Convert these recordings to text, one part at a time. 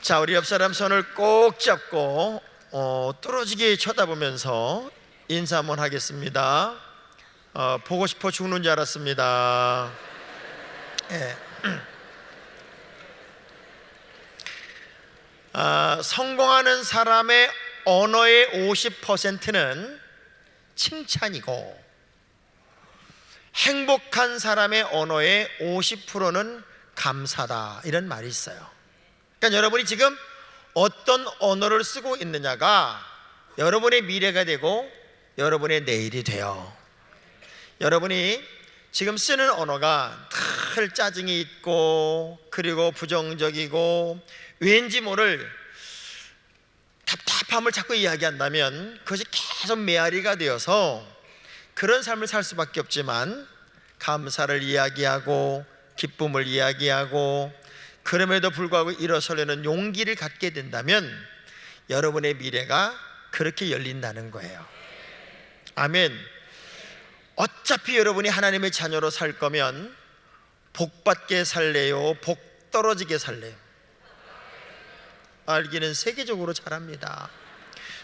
자, 우리 옆 사람 손을 꼭 잡고 뚫어지게 쳐다보면서 인사 한번 하겠습니다. 보고 싶어 죽는 줄 알았습니다. 예. 성공하는 사람의 언어의 50%는 칭찬이고, 행복한 사람의 언어의 50%는 감사다, 이런 말이 있어요. 그러니까 여러분이 지금 어떤 언어를 쓰고 있느냐가 여러분의 미래가 되고 여러분의 내일이 돼요. 여러분이 지금 쓰는 언어가 늘 짜증이 있고, 그리고 부정적이고, 왠지 모를 답답함을 자꾸 이야기한다면 그것이 계속 메아리가 되어서 그런 삶을 살 수밖에 없지만, 감사를 이야기하고 기쁨을 이야기하고 그럼에도 불구하고 일어서려는 용기를 갖게 된다면 여러분의 미래가 그렇게 열린다는 거예요. 아멘. 어차피 여러분이 하나님의 자녀로 살 거면 복받게 살래요, 복 떨어지게 살래요? 알기는 세계적으로 잘합니다.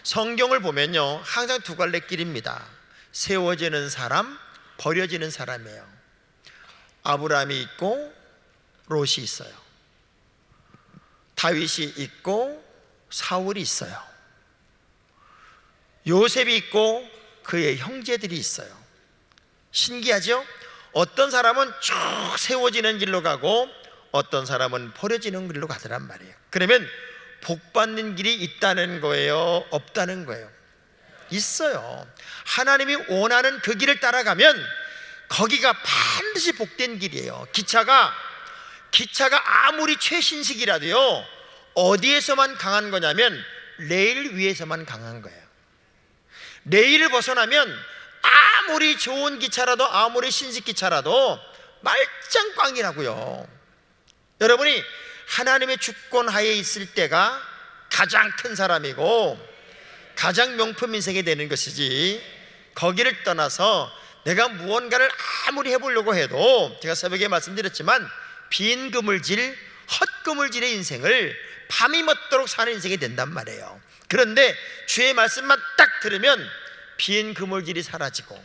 성경을 보면요, 항상 두 갈래 길입니다. 세워지는 사람, 버려지는 사람이에요. 아브라함이 있고 롯이 있어요. 다윗이 있고 사울이 있어요. 요셉이 있고 그의 형제들이 있어요. 신기하죠? 어떤 사람은 쭉 세워지는 길로 가고 어떤 사람은 버려지는 길로 가더란 말이에요. 그러면 복받는 길이 있다는 거예요, 없다는 거예요? 있어요. 하나님이 원하는 그 길을 따라가면 거기가 반드시 복된 길이에요. 기차가 아무리 최신식이라도요, 어디에서만 강한 거냐면 레일 위에서만 강한 거예요. 레일을 벗어나면 아무리 좋은 기차라도, 아무리 신식 기차라도 말짱꽝이라고요. 여러분이 하나님의 주권 하에 있을 때가 가장 큰 사람이고 가장 명품 인생이 되는 것이지, 거기를 떠나서 내가 무언가를 아무리 해보려고 해도, 제가 새벽에 말씀드렸지만 빈 그물질, 헛그물질의 인생을 밤이 먹도록 사는 인생이 된단 말이에요. 그런데 주의 말씀만 딱 들으면 빈 그물질이 사라지고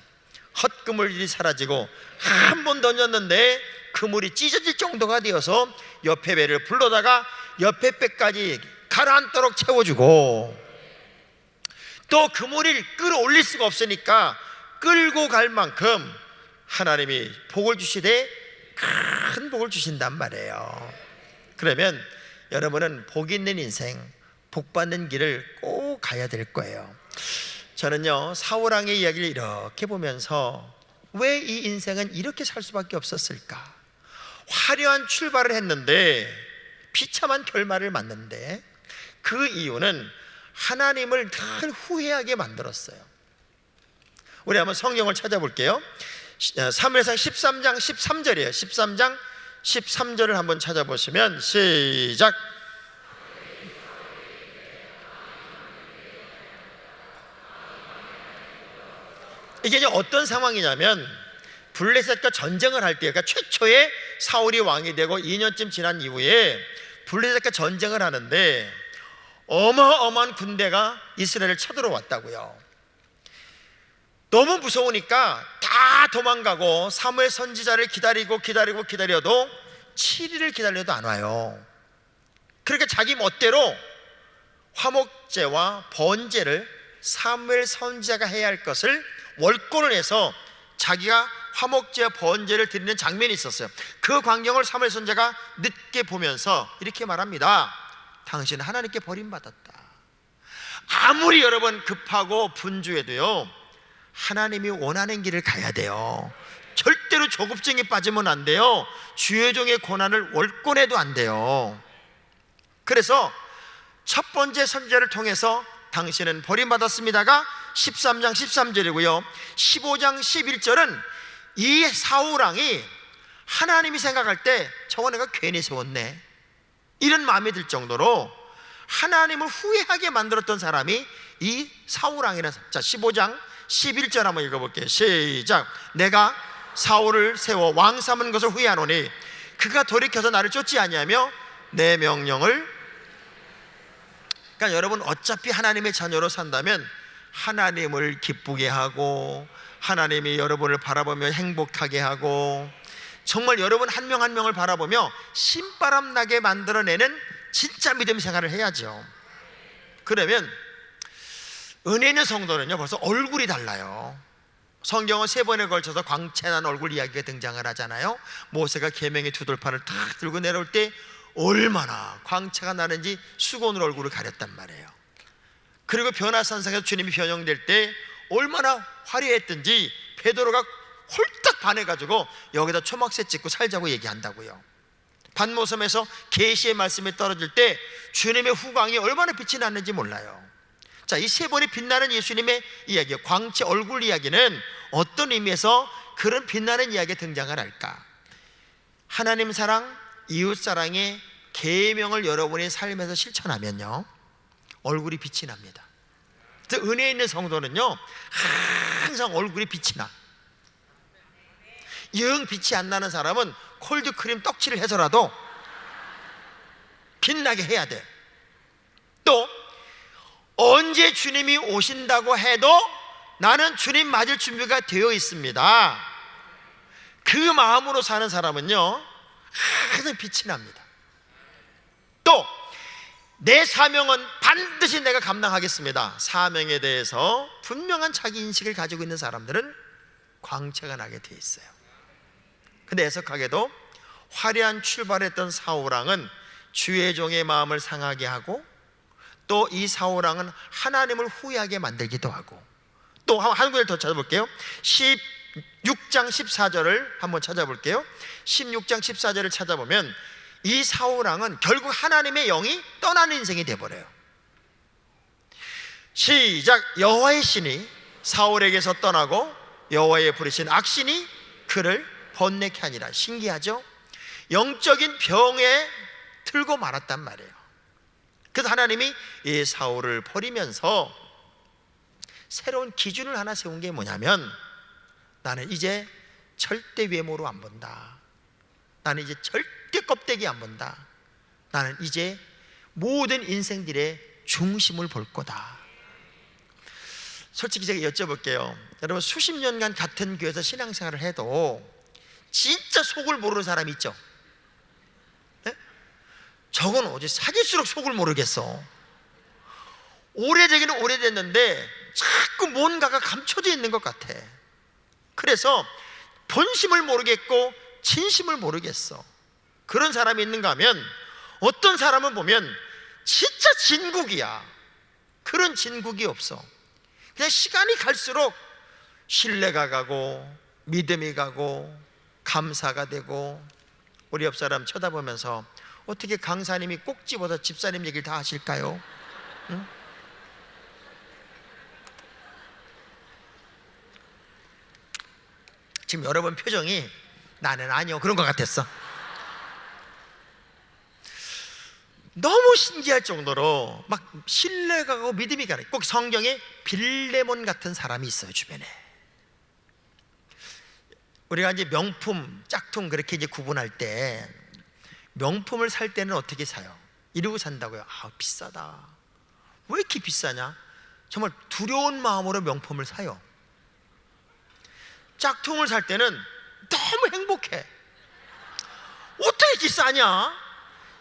헛그물질이 사라지고, 한 번 던졌는데 그물이 찢어질 정도가 되어서 옆에 배를 불러다가 옆에 배까지 가라앉도록 채워주고, 또 그물을 끌어올릴 수가 없으니까 끌고 갈 만큼 하나님이 복을 주시되 큰 복을 주신단 말이에요. 그러면 여러분은 복 있는 인생, 복 받는 길을 꼭 가야 될 거예요. 저는요, 사울왕의 이야기를 이렇게 보면서 왜 이 인생은 이렇게 살 수밖에 없었을까? 화려한 출발을 했는데 비참한 결말을 맞는데, 그 이유는 하나님을 늘 후회하게 만들었어요. 우리 한번 성경을 찾아볼게요. 사무엘상 13장 13절이에요 13장 13절을 한번 찾아보시면, 시작. 이게 이제 어떤 상황이냐면, 블레셋과 전쟁을 할 때, 그러니까 최초의 사울이 왕이 되고 2년쯤 지난 이후에 블레셋과 전쟁을 하는데 어마어마한 군대가 이스라엘을 쳐들어왔다고요. 너무 무서우니까 다 도망가고 사무엘 선지자를 기다려도 7일을 기다려도 안 와요. 그러니까 자기 멋대로 화목제와 번제를 사무엘 선지자가 해야 할 것을 월권을 해서 자기가 화목제와 번제를 드리는 장면이 있었어요. 그 광경을 사무엘 선지자가 늦게 보면서 이렇게 말합니다. 당신은 하나님께 버림받았다. 아무리 여러분 급하고 분주해도요, 하나님이 원하는 길을 가야 돼요. 절대로 조급증에 빠지면 안 돼요. 주의 종의 고난을 월권해도 안 돼요. 그래서 첫 번째 선지자를 통해서 당신은 버림받았습니다가 13장 13절이고요 15장 11절은 이 사울왕이 하나님이 생각할 때 저거 내가 괜히 세웠네, 이런 마음이 들 정도로 하나님을 후회하게 만들었던 사람이 이 사울왕이라는. 자, 15장 11절 한번 읽어볼게요. 시작. 내가 사울을 세워 왕 삼은 것을 후회하노니 그가 돌이켜서 나를 쫓지 아니하며 내 명령을 그러니까 여러분 어차피 하나님의 자녀로 산다면 하나님을 기쁘게 하고 하나님이 여러분을 바라보며 행복하게 하고 정말 여러분 한 명 한 명을 바라보며 신바람 나게 만들어내는 진짜 믿음 생활을 해야죠. 그러면 은혜 있는 성도는요 벌써 얼굴이 달라요. 성경은 3번에 걸쳐서 광채난 얼굴 이야기가 등장을 하잖아요. 모세가 계명의 두 돌판을 탁 들고 내려올 때 얼마나 광채가 나는지 수건으로 얼굴을 가렸단 말이에요. 그리고 변화산상에서 주님이 변형될 때 얼마나 화려했든지 베드로가 홀딱 반해가지고 여기다 초막새 찍고 살자고 얘기한다고요. 반모섬에서 계시의 말씀이 떨어질 때 주님의 후광이 얼마나 빛이 났는지 몰라요. 자, 이 3번이 빛나는 예수님의 이야기, 광채 얼굴 이야기는 어떤 의미에서 그런 빛나는 이야기가 등장을 할까? 하나님 사랑, 이웃 사랑의 계명을 여러분의 삶에서 실천하면요 얼굴이 빛이 납니다. 그래서 은혜 있는 성도는요 항상 얼굴이 빛이 나. 영 빛이 안 나는 사람은 콜드크림 떡칠을 해서라도 빛나게 해야 돼. 또 언제 주님이 오신다고 해도 나는 주님 맞을 준비가 되어 있습니다. 그 마음으로 사는 사람은요 항상 빛이 납니다. 또 내 사명은 반드시 내가 감당하겠습니다. 사명에 대해서 분명한 자기 인식을 가지고 있는 사람들은 광채가 나게 돼 있어요. 근데 애석하게도 화려한 출발했던 사울왕은 주의 종의 마음을 상하게 하고 또 이 사울왕은 하나님을 후회하게 만들기도 하고 또 한 구절 더 찾아볼게요. 16장 14절을 한번 찾아볼게요. 16장 14절을 찾아보면 이 사울왕은 결국 하나님의 영이 떠나는 인생이 되어버려요. 시작. 여호와의 신이 사울에게서 떠나고 여호와의 부르신 악신이 그를 번뇌케 하니라. 신기하죠? 영적인 병에 들고 말았단 말이에요. 그래서 하나님이 이 사울을 버리면서 새로운 기준을 하나 세운 게 뭐냐면 나는 이제 절대 외모로 안 본다. 나는 이제 절대 껍데기 안 본다. 나는 이제 모든 인생들의 중심을 볼 거다. 솔직히 제가 여쭤볼게요. 여러분 수십 년간 같은 교회에서 신앙생활을 해도 진짜 속을 모르는 사람이 있죠? 네? 저건 어제 사귈수록 속을 모르겠어. 오래되기는 오래됐는데 자꾸 뭔가가 감춰져 있는 것 같아. 그래서 본심을 모르겠고 진심을 모르겠어. 그런 사람이 있는가 하면 어떤 사람은 보면 진짜 진국이야. 그런 진국이 없어. 그냥 시간이 갈수록 신뢰가 가고 믿음이 가고 감사가 되고. 우리 옆 사람 쳐다보면서 어떻게 강사님이 꼭 집어서 집사님 얘기를 다 하실까요? 응? 지금 여러분 표정이 나는 아니요 그런 것 같았어. 너무 신기할 정도로 막 신뢰가 가고 믿음이 가네. 꼭 성경에 빌레몬 같은 사람이 있어요 주변에. 우리가 이제 명품, 짝퉁 그렇게 이제 구분할 때 명품을 살 때는 어떻게 사요? 이러고 산다고요. 아 비싸다. 왜 이렇게 비싸냐? 정말 두려운 마음으로 명품을 사요. 짝퉁을 살 때는 너무 행복해. 어떻게 이렇게 싸냐?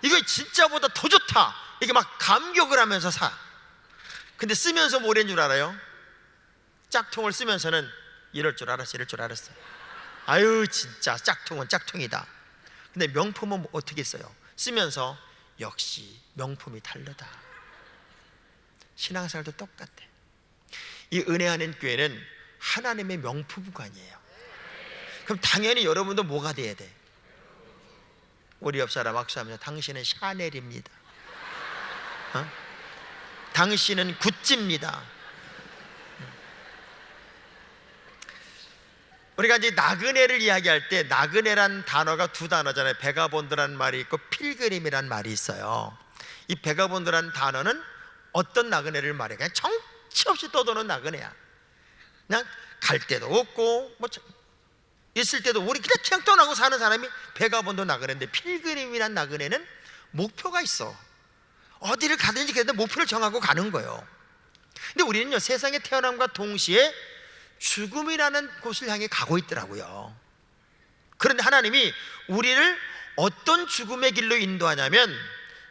이거 진짜보다 더 좋다. 이게 막 감격을 하면서 사. 근데 쓰면서 뭐라는 줄 알아요? 짝퉁을 쓰면서는 이럴 줄 알았어, 이럴 줄 알았어. 아유 진짜 짝퉁은 짝퉁이다. 근데 명품은 어떻게 써요? 쓰면서 역시 명품이 다르다. 신앙생활도 똑같아. 이 은혜하는 교회는 하나님의 명품관이에요. 그럼 당연히 여러분도 뭐가 돼야 돼? 우리 옆 사람 악수하면서 당신은 샤넬입니다. 당신은 구찌입니다. 우리가 이제 나그네를 이야기할 때 나그네란 단어가 두 단어잖아요. 베가본드라는 말이 있고 필그림이란 말이 있어요. 이 베가본드라는 단어는 어떤 나그네를 말해? 그냥 정치 없이 떠도는 나그네야. 그냥 갈 데도 없고 뭐 있을 때도 우리 그냥 떠나고 사는 사람이 베가본드 나그네인데 필그림이란 나그네는 목표가 있어. 어디를 가든지 그래도 목표를 정하고 가는 거예요. 근데 우리는요, 세상에 태어남과 동시에 죽음이라는 곳을 향해 가고 있더라고요. 그런데 하나님이 우리를 어떤 죽음의 길로 인도하냐면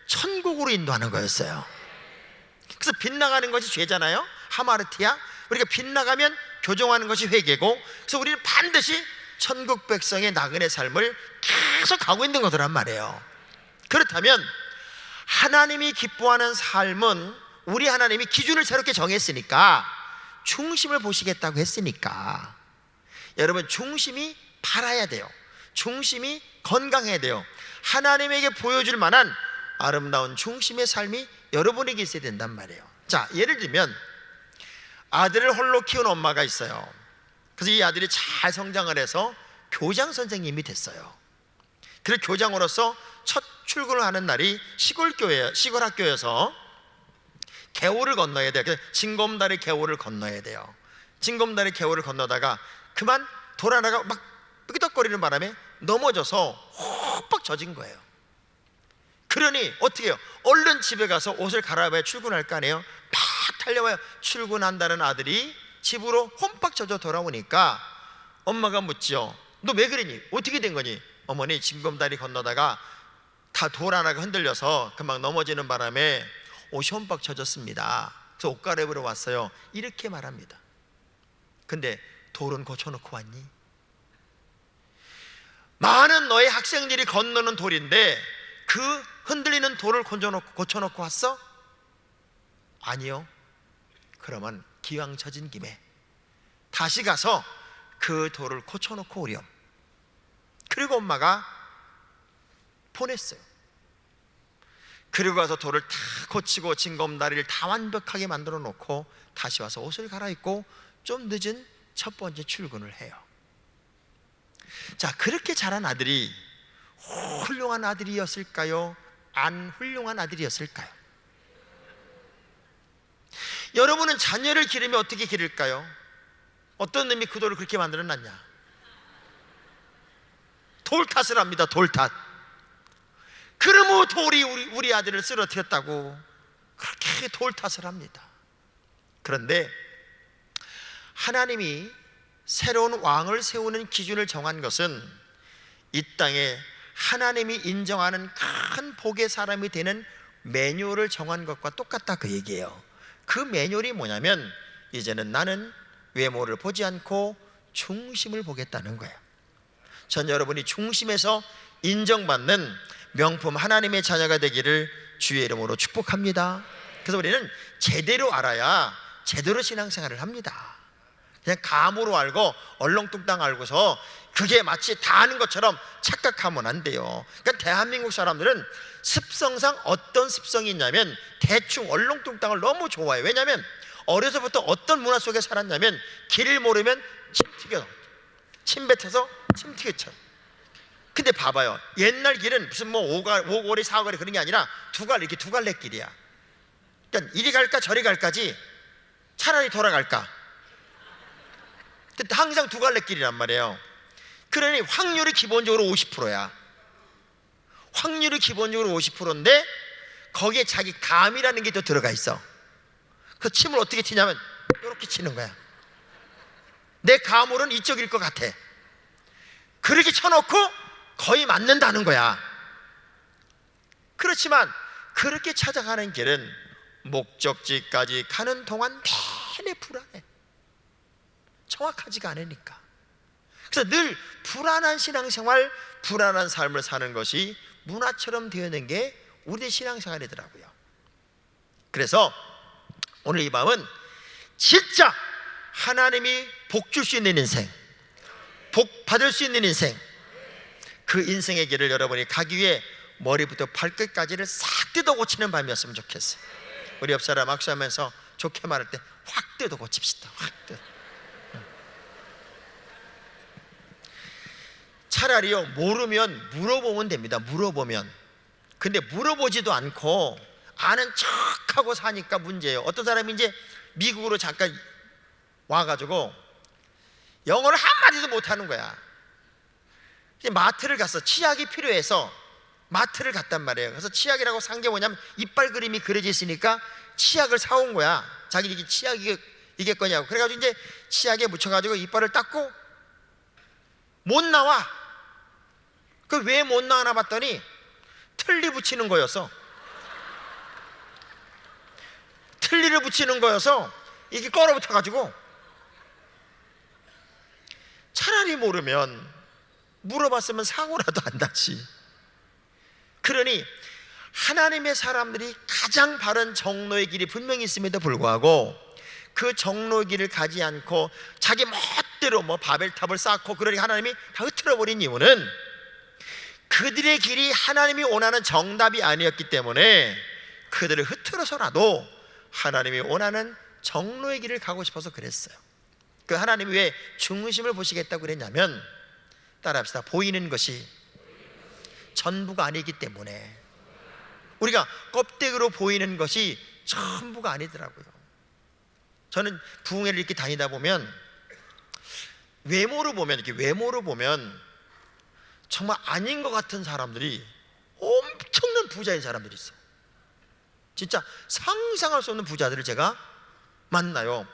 천국으로 인도하는 거였어요. 그래서 빗나가는 것이 죄잖아요. 하마르티아. 우리가 빗나가면 교정하는 것이 회개고, 그래서 우리는 반드시 천국 백성의 나그네 삶을 계속 가고 있는 거더란 말이에요. 그렇다면 하나님이 기뻐하는 삶은 우리 하나님이 기준을 새롭게 정했으니까, 중심을 보시겠다고 했으니까, 여러분 중심이 바라야 돼요. 중심이 건강해야 돼요. 하나님에게 보여줄 만한 아름다운 중심의 삶이 여러분에게 있어야 된단 말이에요. 자, 예를 들면 아들을 홀로 키운 엄마가 있어요. 그래서 이 아들이 잘 성장을 해서 교장 선생님이 됐어요. 그래서 교장으로서 첫 출근을 하는 날이 시골 학교여서 개울을 건너야 돼요. 징검다리 개울을 건너야 돼요. 징검다리 개울을 건너다가 그만 돌아다가 막 삐덕거리는 바람에 넘어져서 홀빡 젖은 거예요. 그러니 어떻게 해요? 얼른 집에 가서 옷을 갈아입어야 출근할 거 아니에요. 막 달려와요. 출근한다는 아들이 집으로 홈빡 젖어 돌아오니까 엄마가 묻죠. 너 왜 그러니? 어떻게 된 거니? 어머니, 징검다리 건너다가 다 돌 하나가 흔들려서 금방 넘어지는 바람에 옷이 홈빡 젖었습니다. 그래서 옷 갈아입으러 왔어요. 이렇게 말합니다. 근데 돌은 고쳐놓고 왔니? 많은 너의 학생들이 건너는 돌인데 그 흔들리는 돌을 고쳐놓고 왔어? 아니요. 그러면 기왕 젖은 김에 다시 가서 그 돌을 고쳐놓고 오렴. 그리고 엄마가 보냈어요. 그리고 가서 돌을 다 고치고 징검다리를 다 완벽하게 만들어 놓고 다시 와서 옷을 갈아입고 좀 늦은 첫 번째 출근을 해요. 자, 그렇게 자란 아들이 훌륭한 아들이었을까요? 안 훌륭한 아들이었을까요? 여러분은 자녀를 기르면 어떻게 기를까요? 어떤 놈이 그 돌을 그렇게 만들어 놨냐? 돌 탓을 합니다. 돌 탓. 그러므로 돌이 우리 아들을 쓰러뜨렸다고 그렇게 돌 탓을 합니다. 그런데 하나님이 새로운 왕을 세우는 기준을 정한 것은 이 땅에 하나님이 인정하는 큰 복의 사람이 되는 매뉴얼을 정한 것과 똑같다, 그 얘기예요. 그 매뉴얼이 뭐냐면 이제는 나는 외모를 보지 않고 중심을 보겠다는 거예요. 전 여러분이 중심에서 인정받는 명품 하나님의 자녀가 되기를 주의 이름으로 축복합니다. 그래서 우리는 제대로 알아야 제대로 신앙생활을 합니다. 그냥 감으로 알고 얼렁뚱땅 알고서 그게 마치 다 아는 것처럼 착각하면 안 돼요. 그러니까 대한민국 사람들은 습성상 어떤 습성이 있냐면 대충 얼렁뚱땅을 너무 좋아해요. 왜냐하면 어려서부터 어떤 문화 속에 살았냐면 길을 모르면 침 뱉어서 침 튀겨쳐. 근데 봐봐요, 옛날 길은 무슨 뭐 오거리 사거리 그런 게 아니라 이렇게 두 갈래 길이야. 그러니까 이리 갈까 저리 갈까지, 차라리 돌아갈까. 근데 항상 두 갈래 길이란 말이에요. 그러니 확률이 기본적으로 50%야. 확률이 기본적으로 50%인데 거기에 자기 감이라는 게 또 들어가 있어. 그 침을 어떻게 튀냐면 이렇게 치는 거야. 내 감으로는 이쪽일 것 같아. 그렇게 쳐놓고 거의 맞는다는 거야. 그렇지만 그렇게 찾아가는 길은 목적지까지 가는 동안 내내 불안해. 정확하지가 않으니까. 그래서 늘 불안한 신앙생활, 불안한 삶을 사는 것이 문화처럼 되어 있는 게 우리의 신앙생활이더라고요. 그래서 오늘 이 밤은 진짜 하나님이 복 줄 수 있는 인생, 복 받을 수 있는 인생, 그 인생의 길을 여러분이 가기 위해 머리부터 발끝까지를 싹 뜯어 고치는 밤이었으면 좋겠어요. 우리 옆 사람 악수하면서 좋게 말할 때 확 뜯어 고칩시다. 확 뜯어. 차라리요, 모르면 물어보면 됩니다. 물어보면. 근데 물어보지도 않고 아는 척하고 사니까 문제예요. 어떤 사람이 이제 미국으로 잠깐 와가지고 영어를 한마디도 못하는 거야. 이제 마트를 가서 치약이 필요해서 마트를 갔단 말이에요. 그래서 치약이라고 산 게 뭐냐면 이빨 그림이 그려져 있으니까 치약을 사온 거야. 자기 이게 치약이겠거냐고. 그래가지고 이제 치약에 묻혀가지고 이빨을 닦고 못 나와. 그 왜 못 나와나 봤더니 틀니 붙이는 거였어. 틀니를 붙이는 거여서 이게 껄어붙어가지고, 차라리 모르면 물어봤으면 사고라도 안 났지. 그러니 하나님의 사람들이 가장 바른 정로의 길이 분명히 있음에도 불구하고 그 정로의 길을 가지 않고 자기 멋대로 뭐 바벨탑을 쌓고, 그러니 하나님이 다 흐트러버린 이유는 그들의 길이 하나님이 원하는 정답이 아니었기 때문에 그들을 흐트러서라도 하나님이 원하는 정로의 길을 가고 싶어서 그랬어요. 그 하나님이 왜 중심을 보시겠다고 그랬냐면, 따라합시다. 보이는 것이 전부가 아니기 때문에. 우리가 껍데기로 보이는 것이 전부가 아니더라고요. 저는 부흥회를 이렇게 다니다 보면 외모로 보면 정말 아닌 것 같은 사람들이 엄청난 부자인 사람들이 있어요. 진짜 상상할 수 없는 부자들을 제가 만나요.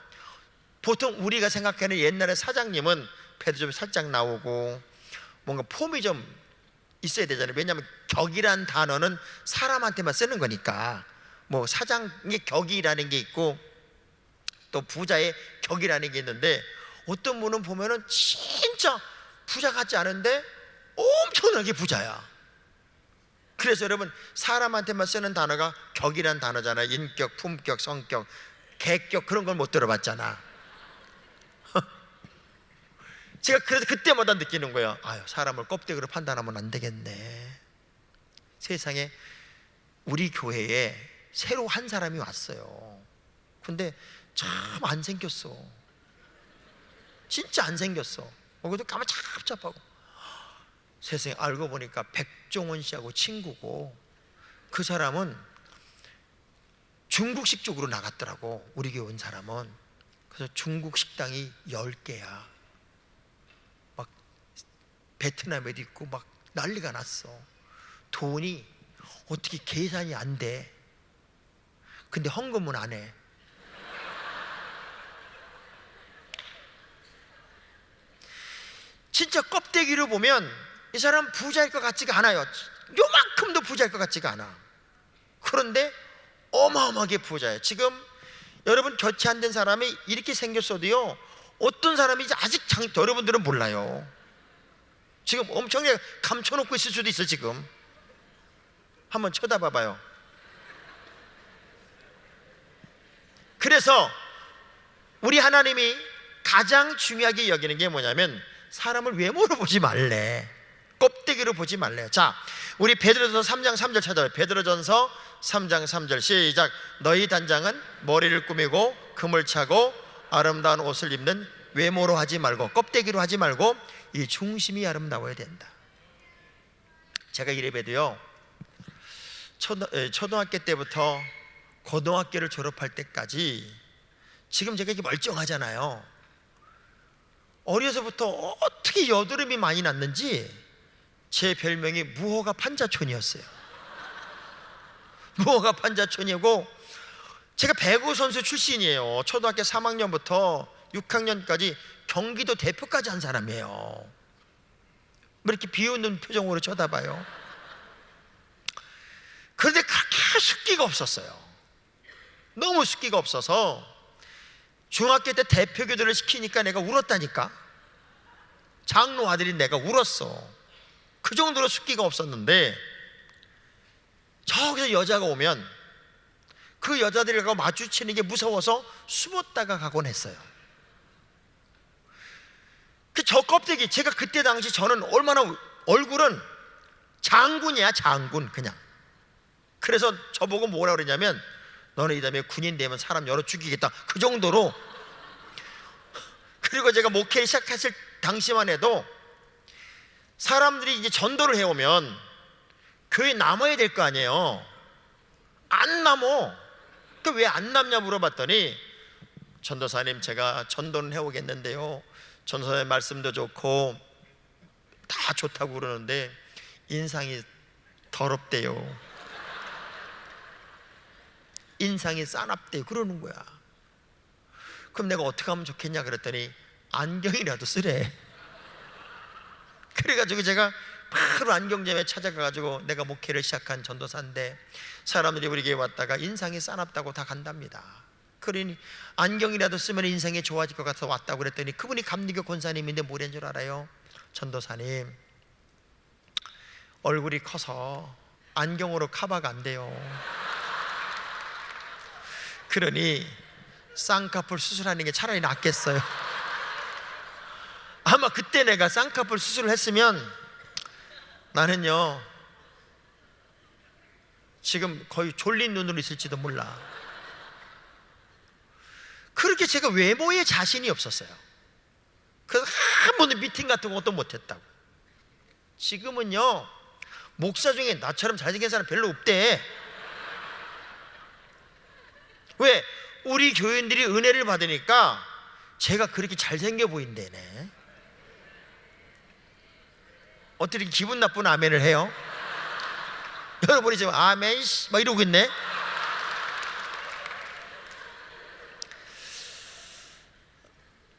보통 우리가 생각하는 옛날에 사장님은 배도 좀 살짝 나오고 뭔가 폼이 좀 있어야 되잖아요. 왜냐하면 격이란 단어는 사람한테만 쓰는 거니까. 뭐 사장의 격이라는 게 있고 또 부자의 격이라는 게 있는데, 어떤 분은 보면은 진짜 부자 같지 않은데 엄청나게 부자야. 그래서 여러분, 사람한테만 쓰는 단어가 격이란 단어잖아요. 인격, 품격, 성격, 개격, 그런 걸 못 들어봤잖아. 제가 그래서 그때마다 느끼는 거예요. 아유, 사람을 껍데기로 판단하면 안 되겠네. 세상에 우리 교회에 새로 한 사람이 왔어요. 근데 참 안 생겼어. 진짜 안 생겼어. 그래도 가만 찹찹하고. 세상에 알고 보니까 백종원 씨하고 친구고, 그 사람은 중국식 쪽으로 나갔더라고. 우리 교회 온 사람은. 그래서 중국 식당이 10개야. 막 베트남에도 있고 막 난리가 났어. 돈이 어떻게 계산이 안 돼. 근데 헌금은 안 해. 진짜 껍데기로 보면 이 사람 부자일 것 같지가 않아요. 요만큼도 부자일 것 같지가 않아. 그런데 어마어마하게 부자예요. 지금 여러분 곁이 안 된 사람이 이렇게 생겼어도요, 어떤 사람인지 아직 여러분들은 몰라요. 지금 엄청나게 감춰놓고 있을 수도 있어. 지금 한번 쳐다봐봐요. 그래서 우리 하나님이 가장 중요하게 여기는 게 뭐냐면, 사람을 외모로 보지 말래. 껍데기로 보지 말래요. 자, 우리 베드로전서 3장 3절 찾아봐요. 베드로전서 3장 3절 시작. 너희 단장은 머리를 꾸미고 금을 차고 아름다운 옷을 입는 외모로 하지 말고, 껍데기로 하지 말고 이 중심이 아름다워야 된다. 제가 이래봬도요, 초등학교 때부터 고등학교를 졸업할 때까지 지금 제가 이렇게 멀쩡하잖아요. 어려서부터 어떻게 여드름이 많이 났는지 제 별명이 무허가 판자촌이었어요. 무허가 판자촌이고, 제가 배구 선수 출신이에요. 초등학교 3학년부터 6학년까지 경기도 대표까지 한 사람이에요. 뭐 이렇게 비웃는 표정으로 쳐다봐요. 그런데 그렇게 숫기가 없었어요. 너무 숫기가 없어서 중학교 때 대표교대를 시키니까 내가 울었다니까. 장로 아들인 내가 울었어. 그 정도로 숫기가 없었는데, 저기서 여자가 오면 그 여자들과 마주치는 게 무서워서 숨었다가 가곤 했어요. 그 저 껍데기, 제가 그때 당시 저는 얼마나, 얼굴은 장군이야, 장군 그냥. 그래서 저보고 뭐라 그러냐면, 너는 이 다음에 군인 되면 사람 열어 죽이겠다, 그 정도로. 그리고 제가 목회를 시작했을 당시만 해도 사람들이 이제 전도를 해오면 교회에 남아야 될 거 아니에요. 안 남어. 그 왜 안 남냐 물어봤더니, 전도사님 제가 전도는 해오겠는데요, 전도사님 말씀도 좋고 다 좋다고 그러는데 인상이 더럽대요. 인상이 싸납대요. 그러는 거야. 그럼 내가 어떻게 하면 좋겠냐 그랬더니 안경이라도 쓰래. 그래가지고 제가 바로 안경점에 찾아가가지고, 내가 목회를 시작한 전도사인데 사람들이 우리 교회 왔다가 인상이 싸납다고 다 간답니다. 그러니 안경이라도 쓰면 인상이 좋아질 것 같아서 왔다고 그랬더니 그분이 감리교 권사님인데 뭐란 줄 알아요? 전도사님, 얼굴이 커서 안경으로 커버가 안 돼요. 그러니 쌍꺼풀 수술하는 게 차라리 낫겠어요. 아마 그때 내가 쌍꺼풀 수술을 했으면 나는요 지금 거의 졸린 눈으로 있을지도 몰라. 그렇게 제가 외모에 자신이 없었어요. 그래서 한 번도 미팅 같은 것도 못했다고. 지금은요 목사 중에 나처럼 잘생긴 사람 별로 없대. 왜? 우리 교인들이 은혜를 받으니까 제가 그렇게 잘생겨 보인대네. 어떻게 기분 나쁜 아멘을 해요? 여러분이 지금 아멘 막 이러고 있네.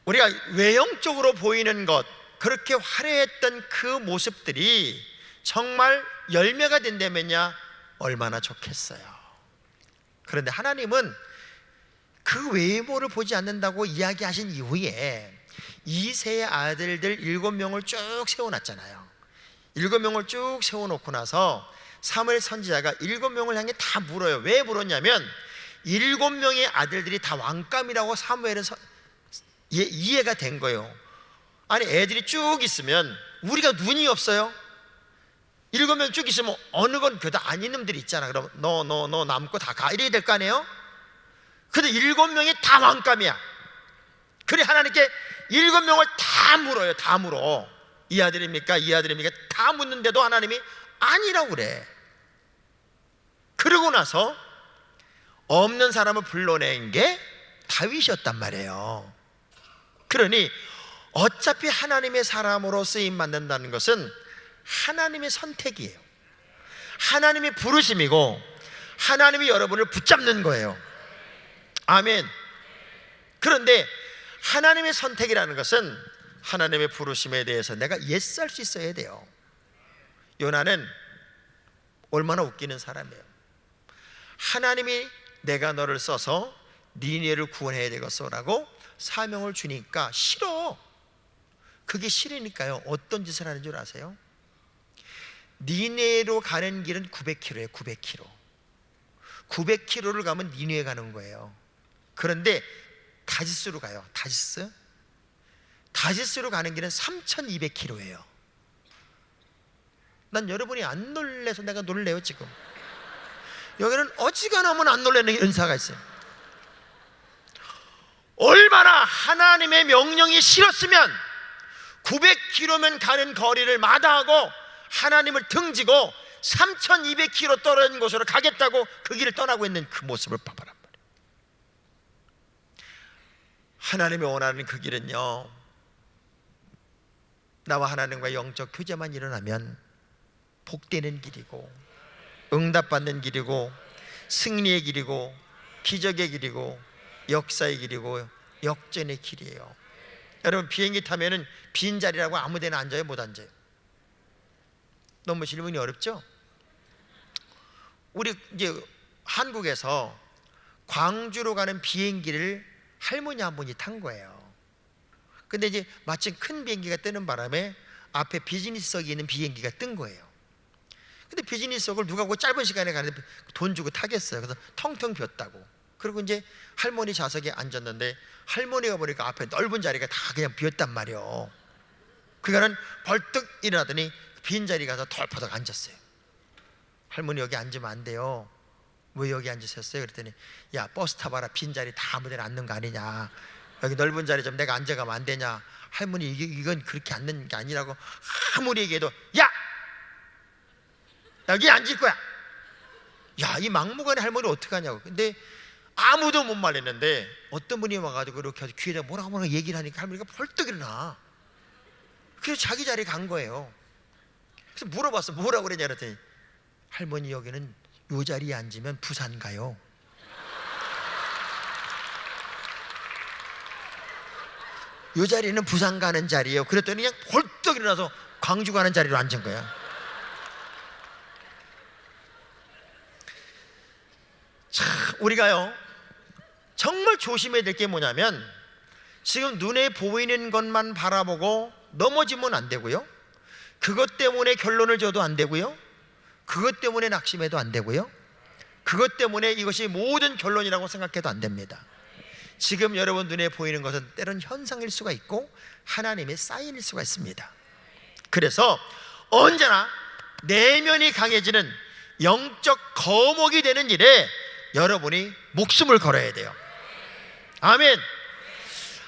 우리가 외형적으로 보이는 것, 그렇게 화려했던 그 모습들이 정말 열매가 된다면야 얼마나 좋겠어요. 그런데 하나님은 그 외모를 보지 않는다고 이야기하신 이후에 이세의 아들들 7명을 쭉 세워놨잖아요. 7명을 쭉 세워놓고 나서 사무엘 선지자가 7명을 향해 다 물어요. 왜 물었냐면 7명의 아들들이 다 왕감이라고 사무엘은 이해가 된 거예요. 아니 애들이 쭉 있으면 우리가 눈이 없어요? 7명 쭉 있으면 어느 건 교도 아닌 놈들이 있잖아. 그럼 너 남고 다 가 이래야 될 거 아니에요? 근데 7명이 다 왕감이야. 그래 하나님께 7명을 다 물어요. 다 물어. 이 아들입니까? 이 아들입니까? 다 묻는데도 하나님이 아니라고 그래. 그러고 나서 없는 사람을 불러낸 게 다윗이었단 말이에요. 그러니 어차피 하나님의 사람으로 쓰임 받는다는 것은 하나님의 선택이에요. 하나님의 부르심이고 하나님이 여러분을 붙잡는 거예요. 아멘. 그런데 하나님의 선택이라는 것은 하나님의 부르심에 대해서 내가 예스할 수 있어야 돼요. 요나는 얼마나 웃기는 사람이에요. 하나님이 내가 너를 써서 니네를 구원해야 되겠어라고 사명을 주니까 싫어. 그게 싫으니까요 어떤 짓을 하는 줄 아세요? 니네로 가는 길은 900km예요. 900km 900km를 가면 니네에 가는 거예요. 그런데 다시스로 가요. 다시스로 가는 길은 3200km예요. 난 여러분이 안 놀래서 내가 놀래요. 지금 여기는 어지간하면 안 놀래는 은사가 있어요. 얼마나 하나님의 명령이 싫었으면 900km면 가는 거리를 마다하고 하나님을 등지고 3200km 떨어진 곳으로 가겠다고 그 길을 떠나고 있는 그 모습을 봐봐란 말이에요. 하나님이 원하는 그 길은요 나와 하나님과 영적 교제만 일어나면 복되는 길이고 응답받는 길이고 승리의 길이고 기적의 길이고 역사의 길이고 역전의 길이에요. 여러분 비행기 타면은 빈자리라고 아무 데나 앉아요? 못 앉아요? 너무 질문이 어렵죠? 우리 이제 한국에서 광주로 가는 비행기를 할머니 한 분이 탄 거예요. 근데 이제 마침 큰 비행기가 뜨는 바람에 앞에 비즈니스석이 있는 비행기가 뜬 거예요. 근데 비즈니스석을 누가 그 짧은 시간에 가는데 돈 주고 타겠어요. 그래서 텅텅 비었다고. 그리고 이제 할머니 좌석에 앉았는데 할머니가 보니까 앞에 넓은 자리가 다 그냥 비었단 말이에요. 그거는 벌떡 일어나더니 빈자리 가서 털퍼덕 앉았어요. 할머니 여기 앉으면 안 돼요. 왜 여기 앉으셨어요? 그랬더니 야 버스 타봐라 빈자리 다 아무데나 앉는 거 아니냐, 여기 넓은 자리 좀 내가 앉아가면 안 되냐. 할머니 이건 그렇게 앉는 게 아니라고 아무리 얘기해도 야 여기 앉을 거야. 야 이 막무가내 할머니 어떡하냐고. 근데 아무도 못 말했는데 어떤 분이 와가지고 이렇게 귀에다 뭐라고 얘기를 하니까 할머니가 벌떡 일어나. 그래서 자기 자리에 간 거예요. 그래서 물어봤어. 뭐라고 그랬냐 그랬더니 할머니 여기는 요 자리에 앉으면 부산 가요. 요 자리는 부산 가는 자리예요. 그랬더니 그냥 벌떡 일어나서 광주 가는 자리로 앉은 거야. 참 우리가요 정말 조심해야 될 게 뭐냐면, 지금 눈에 보이는 것만 바라보고 넘어지면 안 되고요, 그것 때문에 결론을 줘도 안 되고요, 그것 때문에 낙심해도 안 되고요, 그것 때문에 이것이 모든 결론이라고 생각해도 안 됩니다. 지금 여러분 눈에 보이는 것은 때론 현상일 수가 있고 하나님의 사인일 수가 있습니다. 그래서 언제나 내면이 강해지는 영적 거목이 되는 일에 여러분이 목숨을 걸어야 돼요. 아멘.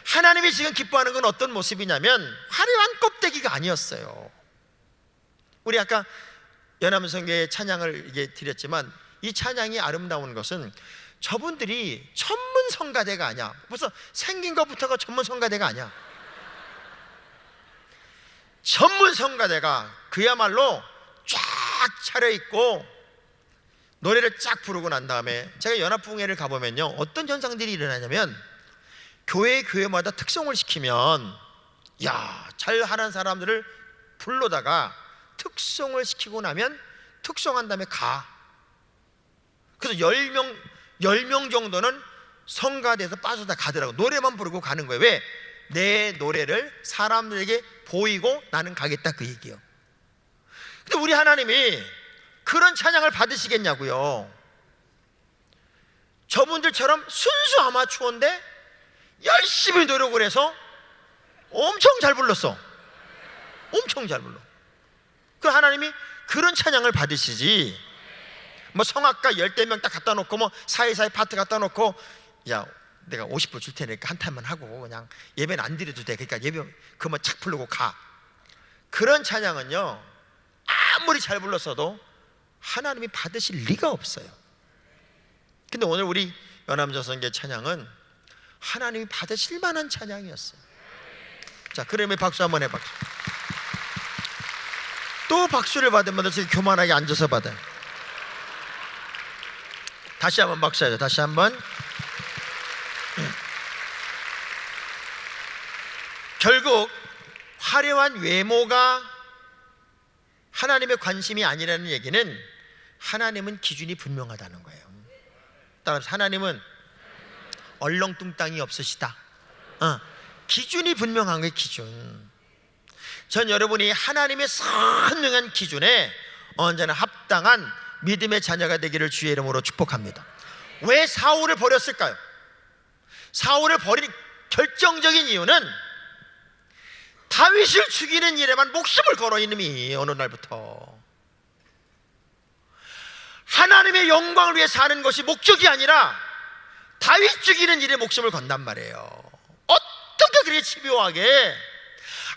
하나님이 지금 기뻐하는 건 어떤 모습이냐면 화려한 껍데기가 아니었어요. 우리 아까 연암성교회 찬양을 이게 드렸지만, 이 찬양이 아름다운 것은 저분들이 전문 성가대가 아니야. 벌써 생긴 것부터가 전문 성가대가 아니야. 전문 성가대가 그야말로 쫙 차려입고 노래를 쫙 부르고 난 다음에, 제가 연합붕회를 가보면요 어떤 현상들이 일어나냐면, 교회마다 특송을 시키면 잘하는 사람들을 불러다가 특송을 시키고 나면 특송한 다음에 가. 그래서 10명 정도는 성가대에서 빠져다 가더라고. 노래만 부르고 가는 거예요. 왜? 내 노래를 사람들에게 보이고 나는 가겠다, 그 얘기예요. 근데 우리 하나님이 그런 찬양을 받으시겠냐고요. 저분들처럼 순수 아마추어인데 열심히 노력을 해서 엄청 잘 불렀어. 엄청 잘 불러. 그 하나님이 그런 찬양을 받으시지, 뭐 성악가 10명 딱 갖다 놓고 뭐 사이사이 파트 갖다 놓고 야 내가 50불 줄 테니까 한 탄만 하고 그냥 예배는 안 드려도 돼, 그러니까 예배 그만 착 부르고 가. 그런 찬양은요 아무리 잘 불렀어도 하나님이 받으실 리가 없어요. 근데 오늘 우리 연암저성교회 찬양은 하나님이 받으실 만한 찬양이었어요. 자, 그러면 박수 한번 해봐. 또 박수를 받으면 지금 교만하게 앉아서 받아요. 다시 한번 박수 해줘. 다시 한번. 결국 화려한 외모가 하나님의 관심이 아니라는 얘기는 하나님은 기준이 분명하다는 거예요. 따라서 하나님은 얼렁뚱땅이 없으시다. 기준이 분명한 거예요. 기준. 전 여러분이 하나님의 선명한 기준에 언제나 합당한 믿음의 자녀가 되기를 주의 이름으로 축복합니다. 왜 사울을 버렸을까요? 사울을 버린 결정적인 이유는 다윗을 죽이는 일에만 목숨을 걸어 이놈이 어느 날부터. 하나님의 영광을 위해 사는 것이 목적이 아니라 다윗 죽이는 일에 목숨을 건단 말이에요. 어떻게 그렇게 집요하게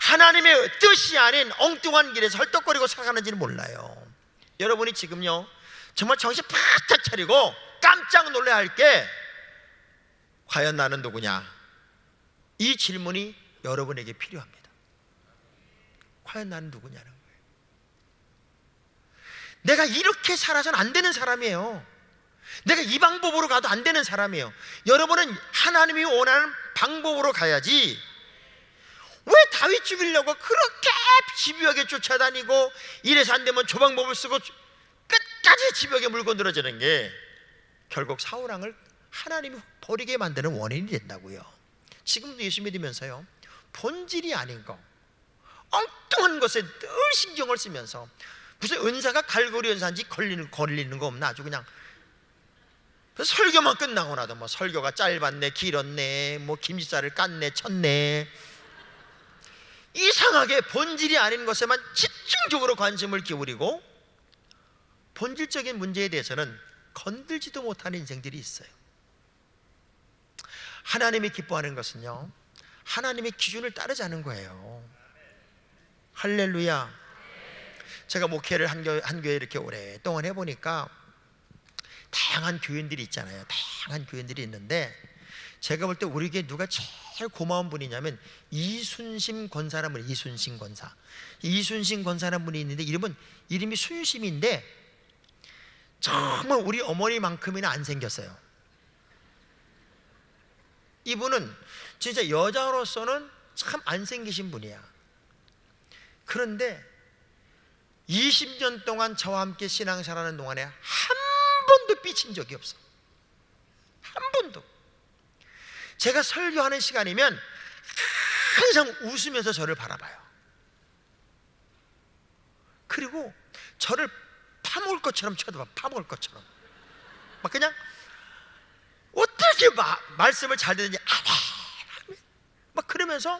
하나님의 뜻이 아닌 엉뚱한 길에서 헐떡거리고 살아가는지는 몰라요. 여러분이 지금요 정말 정신 바짝 차리고 깜짝 놀라야 할 게, 과연 나는 누구냐? 이 질문이 여러분에게 필요합니다. 과연 나는 누구냐는 거예요. 내가 이렇게 살아서는 안 되는 사람이에요. 내가 이 방법으로 가도 안 되는 사람이에요. 여러분은 하나님이 원하는 방법으로 가야지, 왜 다윗 죽이려고 그렇게 집요하게 쫓아다니고 이래서 안 되면 저 방법을 쓰고 끝까지 집요하게 물고 늘어지는 게 결국 사울왕을 하나님이 버리게 만드는 원인이 된다고요. 지금도 예수 믿으면서요 본질이 아닌 거, 엉뚱한 것에 늘 신경을 쓰면서 무슨 은사가 갈고리 은사인지 걸리는 거 없나, 아주 그냥 설교만 끝나고 나도 뭐 설교가 짧았네, 길었네, 뭐 김지사를 깠네, 쳤네, 이상하게 본질이 아닌 것에만 집중적으로 관심을 기울이고 본질적인 문제에 대해서는 건들지도 못하는 인생들이 있어요. 하나님이 기뻐하는 것은요 하나님의 기준을 따르자는 거예요. 할렐루야. 제가 목회를 한 교회 이렇게 오랫동안 해보니까 다양한 교인들이 있잖아요. 다양한 교인들이 있는데, 제가 볼 때 우리 교회 누가 제일 고마운 분이냐면 이순심 권사라는 분이, 이순심 권사라는 분이 있는데 이름이 순심인데 정말 우리 어머니만큼이나 안 생겼어요. 이분은 진짜 여자로서는 참 안 생기신 분이야. 그런데 20년 동안 저와 함께 신앙생활하는 동안에 한 번도 삐친 적이 없어. 한 번도. 제가 설교하는 시간이면 항상 웃으면서 저를 바라봐요. 그리고 저를 파먹을 것처럼 쳐다봐. 파먹을 것처럼. 막 그냥 어떻게 말씀을 잘 듣는지 막 그러면서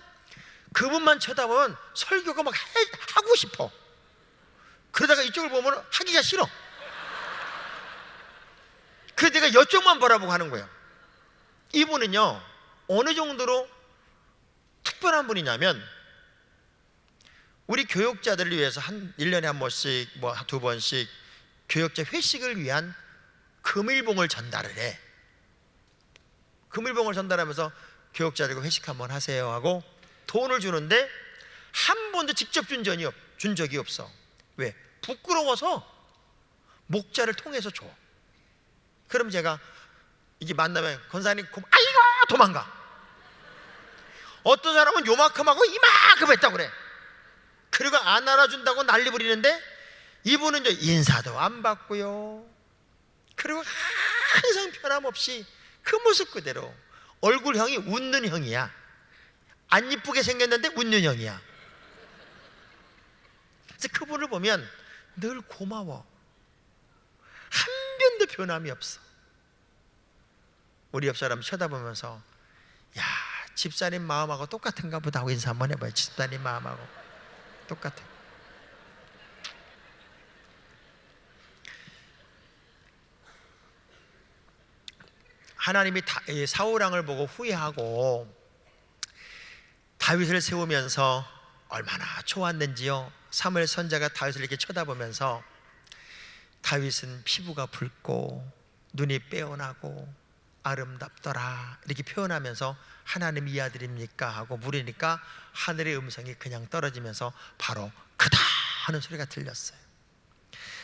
그분만 쳐다보면 설교가 막 하고 싶어. 그러다가 이쪽을 보면 하기가 싫어. 그래서 내가 이쪽만 바라보고 하는 거예요. 이분은요 어느 정도로 특별한 분이냐면, 우리 교육자들을 위해서 1년에 한 번씩 두 번씩 교육자 회식을 위한 금일봉을 전달을 해. 금일봉을 전달하면서 교육자들과 회식 한번 하세요 하고 돈을 주는데 한 번도 직접 준 적이 없어. 왜? 부끄러워서 목자를 통해서 줘. 그럼 제가 이게 만나면 권사님 아이고 도망가. 어떤 사람은 요만큼 하고 이만큼 했다고 그래. 그리고 안 알아준다고 난리 부리는데 이분은 이제 인사도 안 받고요. 그리고 항상 변함없이 그 모습 그대로 얼굴형이 웃는 형이야. 안 이쁘게 생겼는데 웃는 형이야. 그래서 그분을 보면 늘 고마워. 한 변도 변함이 없어. 우리 옆 사람 쳐다보면서 야, 집사님 마음하고 똑같은가 보다 하고 인사 한번 해봐요. 집사님 마음하고 똑같아. 하나님이 사울왕을 보고 후회하고 다윗을 세우면서 얼마나 좋았는지요. 사무엘 선지자가 다윗을 이렇게 쳐다보면서 다윗은 피부가 붉고 눈이 빼어나고 아름답더라 이렇게 표현하면서 하나님 이 아들입니까 하고 물으니까 하늘의 음성이 그냥 떨어지면서 바로 그다 하는 소리가 들렸어요.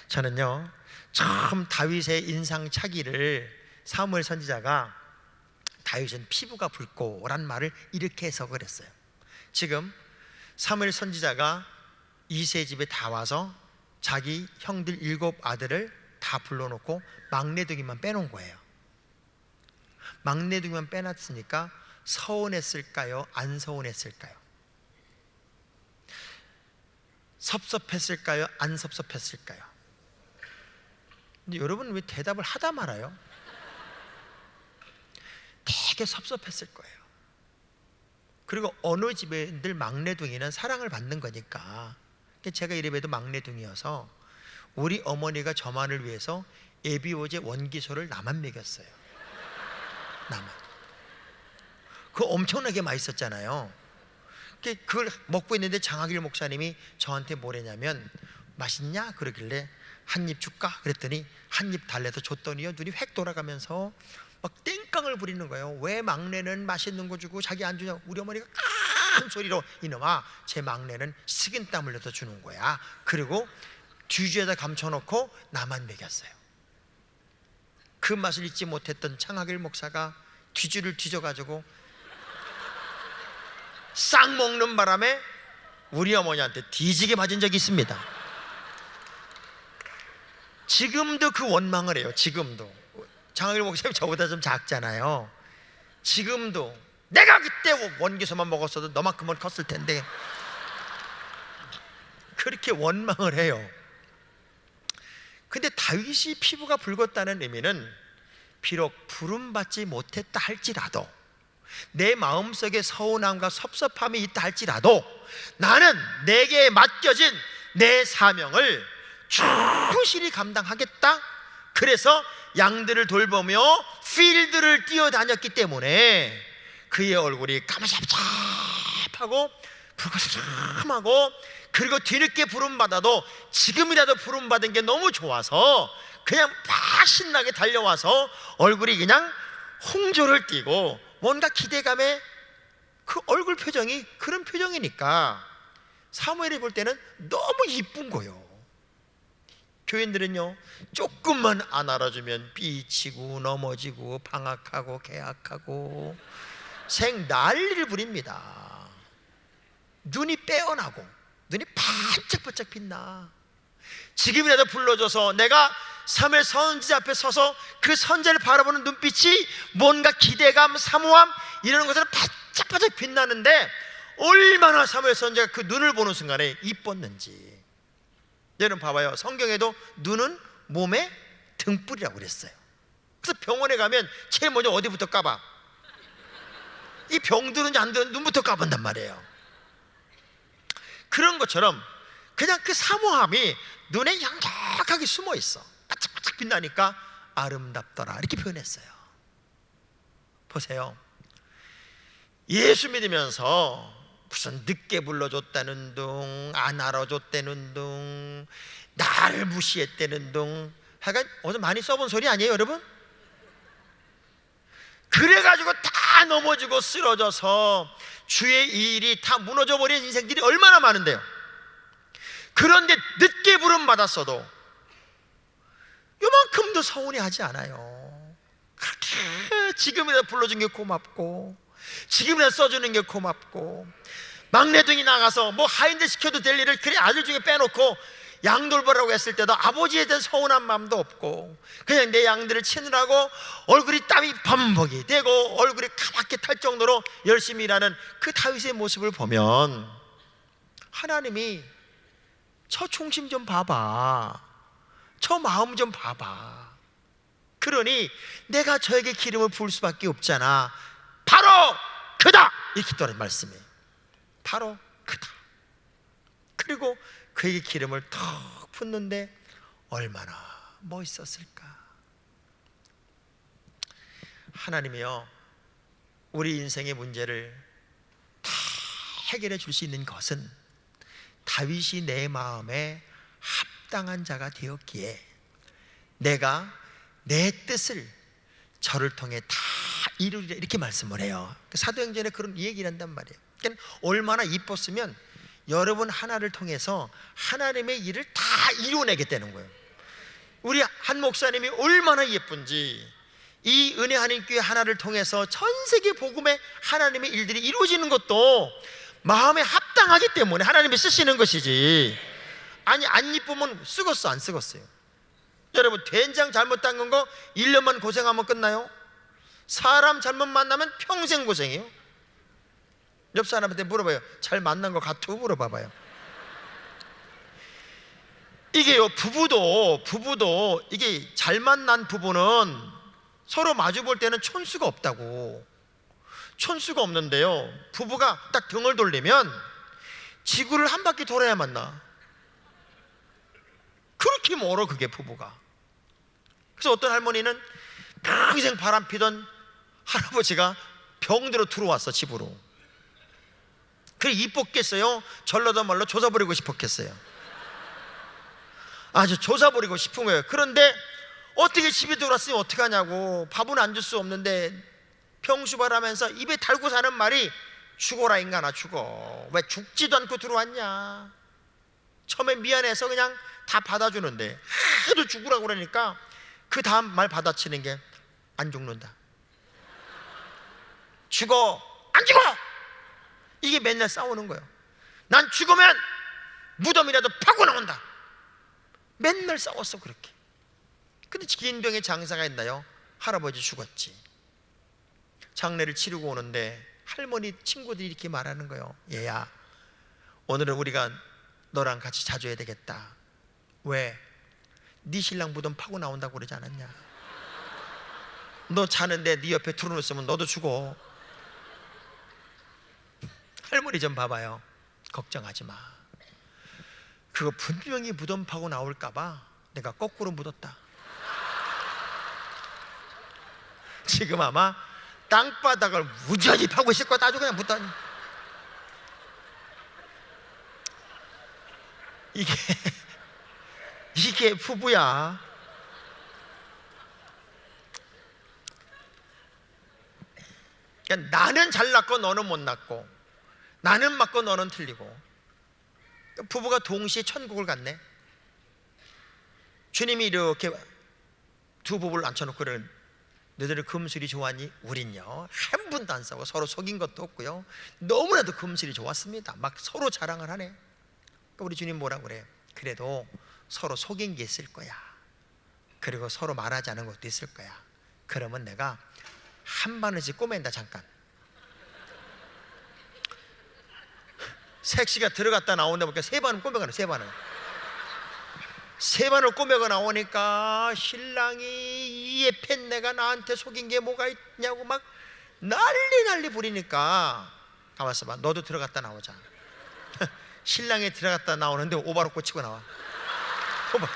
저는요 처음 다윗의 인상착의를 사무엘 선지자가 다윗은 피부가 붉고 란 말을 이렇게 해석을 했어요. 지금 사무엘 선지자가 이새의 집에 다 와서 자기 형들 7 아들을 다 불러놓고 막내둥이만 빼놓은 거예요. 막내둥이만 빼놨으니까 서운했을까요? 안 서운했을까요? 섭섭했을까요? 안 섭섭했을까요? 근데 여러분 왜 대답을 하다 말아요? 되게 섭섭했을 거예요. 그리고 어느 집에 늘 막내둥이는 사랑을 받는 거니까. 제가 이래봬도 막내둥이여서 우리 어머니가 저만을 위해서 예비오제 원기소를 나만 먹였어요. 나만. 그거 엄청나게 맛있었잖아요. 그걸 먹고 있는데 장학일 목사님이 저한테 뭐랬냐면 맛있냐? 그러길래 한 입 줄까? 그랬더니 한 입 달래서 줬더니요 눈이 획 돌아가면서 막 땡깡을 부리는 거예요. 왜 막내는 맛있는 거 주고 자기 안 주냐고. 우리 어머니가 큰 소리로 이놈아 제 막내는 식은땀 흘려서 주는 거야. 그리고 뒤주에다 감춰놓고 나만 먹였어요. 그 맛을 잊지 못했던 창학일 목사가 뒤주를 뒤져가지고 싹 먹는 바람에 우리 어머니한테 뒤지게 맞은 적이 있습니다. 지금도 그 원망을 해요. 지금도 장학일 목사님 저보다 좀 작잖아요. 지금도 내가 그때 원기소만 먹었어도 너만큼은 컸을 텐데 그렇게 원망을 해요. 근데 다윗이 피부가 붉었다는 의미는 비록 부름받지 못했다 할지라도 내 마음속에 서운함과 섭섭함이 있다 할지라도 나는 내게 맡겨진 내 사명을 충실히 감당하겠다. 그래서 양들을 돌보며 필드를 뛰어다녔기 때문에 그의 얼굴이 까무잡잡하고 붉어스름하고 그리고 뒤늦게 부름받아도 지금이라도 부름받은 게 너무 좋아서 그냥 막 신나게 달려와서 얼굴이 그냥 홍조를 띠고 뭔가 기대감에 그 얼굴 표정이 그런 표정이니까 사무엘이 볼 때는 너무 이쁜 거예요. 교인들은요, 조금만 안 알아주면 삐치고 넘어지고 방학하고 개학하고 난리를 부립니다. 눈이 빼어나고 눈이 반짝반짝 빛나. 지금이라도 불러줘서 내가 사무엘 선지자 앞에 서서 그 선지자를 바라보는 눈빛이 뭔가 기대감, 사모함 이런 것으로 반짝반짝 빛나는데 얼마나 사무엘 선지자가 그 눈을 보는 순간에 이뻤는지. 여러분 봐봐요. 성경에도 눈은 몸의 등불이라고 그랬어요. 그래서 병원에 가면 제일 먼저 어디부터 까봐? 이 병 드는지 안 드는지 눈부터 까본단 말이에요. 그런 것처럼 그냥 그 사모함이 눈에 양약하게 숨어 있어. 반짝반짝 빛나니까 아름답더라 이렇게 표현했어요. 보세요. 예수 믿으면서 무슨 늦게 불러줬다는 둥, 안 알아줬다는 둥, 나를 무시했다는 둥, 하여간 오늘 많이 써본 소리 아니에요 여러분? 그래가지고 다 넘어지고 쓰러져서 주의 일이 다 무너져버린 인생들이 얼마나 많은데요. 그런데 늦게 부름 받았어도 요만큼도 서운해하지 않아요. 그렇게 지금이라도 불러준 게 고맙고, 지금이라도 써주는 게 고맙고, 막내둥이 나가서 뭐 하인들 시켜도 될 일을 그래 아들 중에 빼놓고 양 돌보라고 했을 때도 아버지에 대한 서운한 마음도 없고 그냥 내 양들을 치느라고 얼굴이 땀이 범벅이 되고 얼굴이 까맣게 탈 정도로 열심히 일하는 그 다윗의 모습을 보면 하나님이 저 충심 좀 봐봐, 저 마음 좀 봐봐. 그러니 내가 저에게 기름을 부을 수밖에 없잖아. 바로 그다! 이 기도하는 말씀이에요. 바로 그다. 그리고 그에게 기름을 턱 붓는데 얼마나 멋있었을까. 하나님이요, 우리 인생의 문제를 다 해결해 줄 수 있는 것은 다윗이 내 마음에 합당한 자가 되었기에 내가 내 뜻을 저를 통해 다 이루리라 이렇게 말씀을 해요. 사도행전에 그런 얘기를 한단 말이에요. 그러니까 얼마나 이뻤으면 여러분 하나를 통해서 하나님의 일을 다 이루어내겠다는 거예요. 우리 한 목사님이 얼마나 예쁜지 이 은혜 한인교회 하나를 통해서 전 세계 복음의 하나님의 일들이 이루어지는 것도 마음에 합당하기 때문에 하나님이 쓰시는 것이지. 아니 안 이쁘면 쓰겄어 안 쓰겄어요? 여러분 된장 잘못 담근 거 1년만 고생하면 끝나요? 사람 잘못 만나면 평생 고생이에요. 옆 사람한테 물어봐요. 잘 만난 거 같아? 물어봐봐요. 이게요, 부부도 이게 잘 만난 부부는 서로 마주 볼 때는 촌수가 없다고. 촌수가 없는데요, 부부가 딱 등을 돌리면 지구를 한 바퀴 돌아야 만나. 그렇게 멀어 그게 부부가. 그래서 어떤 할머니는 평생 바람 피던 할아버지가 병들어 들어왔어 집으로. 그래 이뻤겠어요? 절로도 말로 조사버리고 싶었겠어요? 아주 조사버리고 싶은 거예요. 그런데 어떻게 집에 들어왔으니 어떡하냐고. 밥은 안 줄 수 없는데 평수발하면서 입에 달고 사는 말이 죽어라 인간아 죽어. 왜 죽지도 않고 들어왔냐. 처음에 미안해서 그냥 다 받아주는데 하도 죽으라고 그러니까 그 다음 말 받아치는 게 안 죽는다, 죽어 안 죽어, 이게 맨날 싸우는 거예요. 난 죽으면 무덤이라도 파고 나온다. 맨날 싸웠어 그렇게. 근데 긴 병에 장사가 있나요? 할아버지 죽었지. 장례를 치르고 오는데 할머니 친구들이 이렇게 말하는 거예요. 얘야, 오늘은 우리가 너랑 같이 자줘야 되겠다. 왜? 네 신랑 무덤 파고 나온다고 그러지 않았냐? 너 자는데 네 옆에 틀어놓으면 너도 죽어. 할머니 좀 봐봐요. 걱정하지 마. 그거 분명히 무덤 파고 나올까봐 내가 거꾸로 묻었다. 지금 아마 땅바닥을 무지하게 파고 있을 거다. 아주 그냥 묻다니. 이게 부부야. 그러니까 나는 잘났고 너는 못났고, 나는 맞고 너는 틀리고, 부부가 동시에 천국을 갔네. 주님이 이렇게 두 부부를 앉혀놓고 그러는, 너희들은 금술이 좋아하니? 우린요 한 분도 안 싸고 서로 속인 것도 없고요, 너무나도 금술이 좋았습니다. 막 서로 자랑을 하네. 그러니까 우리 주님 뭐라고 그래요? 그래도 서로 속인 게 있을 거야. 그리고 서로 말하지 않은 것도 있을 거야. 그러면 내가 한 바늘씩 꼬맨다. 잠깐. 색시가 들어갔다 나온다 보니까 세 바늘 꼬매가네. 세 바늘 꼬매가 나오니까 신랑이 이에 팬내가 나한테 속인 게 뭐가 있냐고 막 난리 부리니까, 가만 있어봐, 너도 들어갔다 나오자. 신랑이 들어갔다 나오는데 오바로 꽂히고 나와. 오바.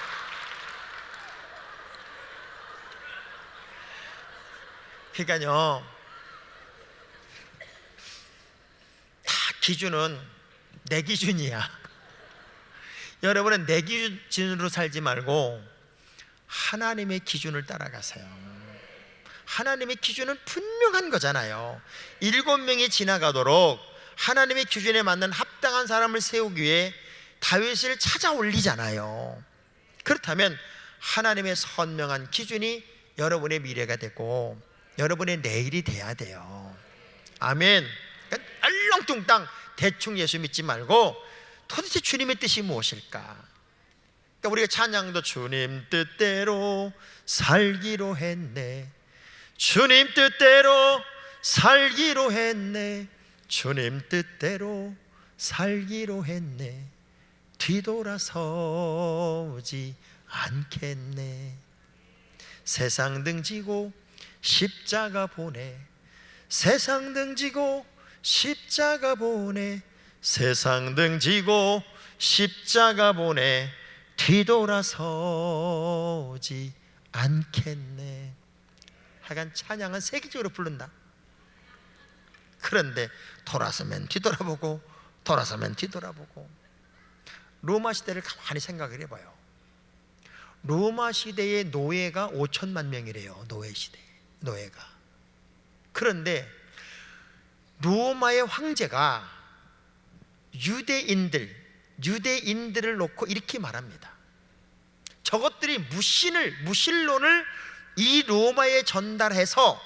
그러니까요, 다 기준은 내 기준이야. 여러분은 내 기준으로 살지 말고 하나님의 기준을 따라가세요. 하나님의 기준은 분명한 거잖아요. 7명이 지나가도록 하나님의 기준에 맞는 합당한 사람을 세우기 위해 다윗을 찾아 올리잖아요. 그렇다면 하나님의 선명한 기준이 여러분의 미래가 되고 여러분의 내일이 돼야 돼요. 아멘. 그러니까 알렁뚱땅 대충 예수 믿지 말고 도대체 주님의 뜻이 무엇일까? 그러니까 우리가 찬양도 주님 뜻대로 살기로 했네, 주님 뜻대로 살기로 했네, 주님 뜻대로 살기로 했네, 뒤돌아서지 않겠네. 세상 등지고 십자가 보내, 세상 등지고 십자가 보내, 세상 등지고 십자가 보내, 뒤돌아서지 않겠네. 하여간 찬양은 세계적으로 부른다. 그런데 돌아서면 뒤돌아보고 돌아서면 뒤돌아보고. 로마 시대를 가만히 생각을 해봐요. 로마 시대의 노예가 5천만 명이래요. 노예 시대 노예가. 그런데 로마의 황제가 유대인들을 놓고 이렇게 말합니다. 저것들이 무신론을 이 로마에 전달해서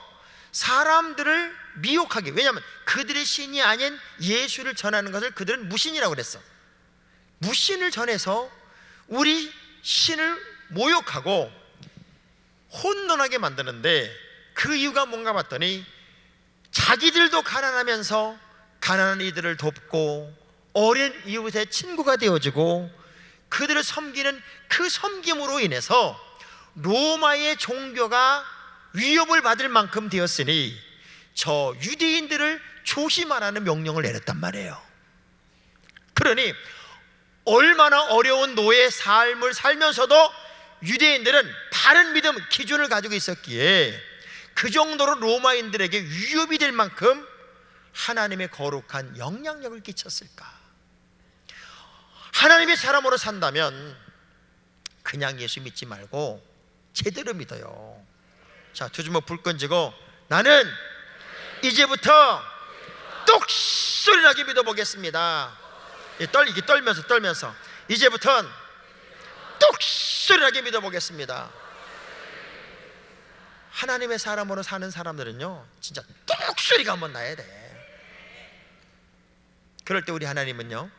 사람들을 미혹하게, 왜냐하면 그들의 신이 아닌 예수를 전하는 것을 그들은 무신이라고 그랬어. 무신을 전해서 우리 신을 모욕하고 혼돈하게 만드는데, 그 이유가 뭔가 봤더니 자기들도 가난하면서 가난한 이들을 돕고 어린 이웃의 친구가 되어주고 그들을 섬기는 그 섬김으로 인해서 로마의 종교가 위협을 받을 만큼 되었으니 저 유대인들을 조심하라는 명령을 내렸단 말이에요. 그러니 얼마나 어려운 노예 삶을 살면서도 유대인들은 바른 믿음 기준을 가지고 있었기에 그 정도로 로마인들에게 위협이 될 만큼 하나님의 거룩한 영향력을 끼쳤을까? 하나님의 사람으로 산다면 그냥 예수 믿지 말고 제대로 믿어요. 자, 두 주먹 불 끈지고 나는 이제부터 똑소리 나게 믿어보겠습니다. 이게 떨면서 이제부터는 똑소리 나게 믿어보겠습니다. 하나님의 사람으로 사는 사람들은요 진짜 똑소리가 한번 나야 돼. 그럴 때 우리 하나님은요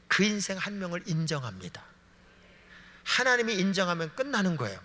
그 인생 한 명을 인정합니다. 하나님이 인정하면 끝나는 거예요.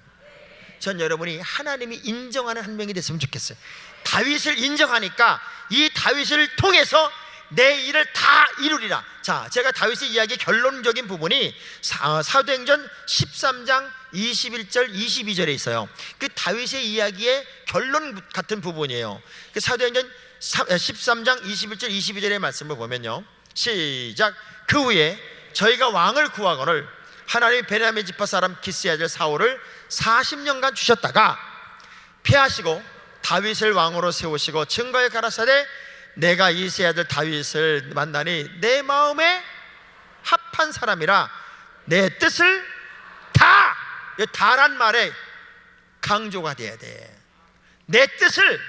전 여러분이 하나님이 인정하는 한 명이 됐으면 좋겠어요. 다윗을 인정하니까 이 다윗을 통해서 내 일을 다 이루리라. 자, 제가 다윗의 이야기의 결론적인 부분이 사도행전 13장 21절 22절에 있어요. 그 다윗의 이야기의 결론 같은 부분이에요. 그 사도행전 13장 21절 22절의 말씀을 보면요, 시작. 그 후에 저희가 왕을 구하거늘 하나님이 베냐민 지파 사람 기스의 아들 사울을 40년간 주셨다가 패하시고 다윗을 왕으로 세우시고 증거에 가라사대 내가 이새의 아들 다윗을 만나니 내 마음에 합한 사람이라 내 뜻을 다란 말에 강조가 돼야 돼. 내 뜻을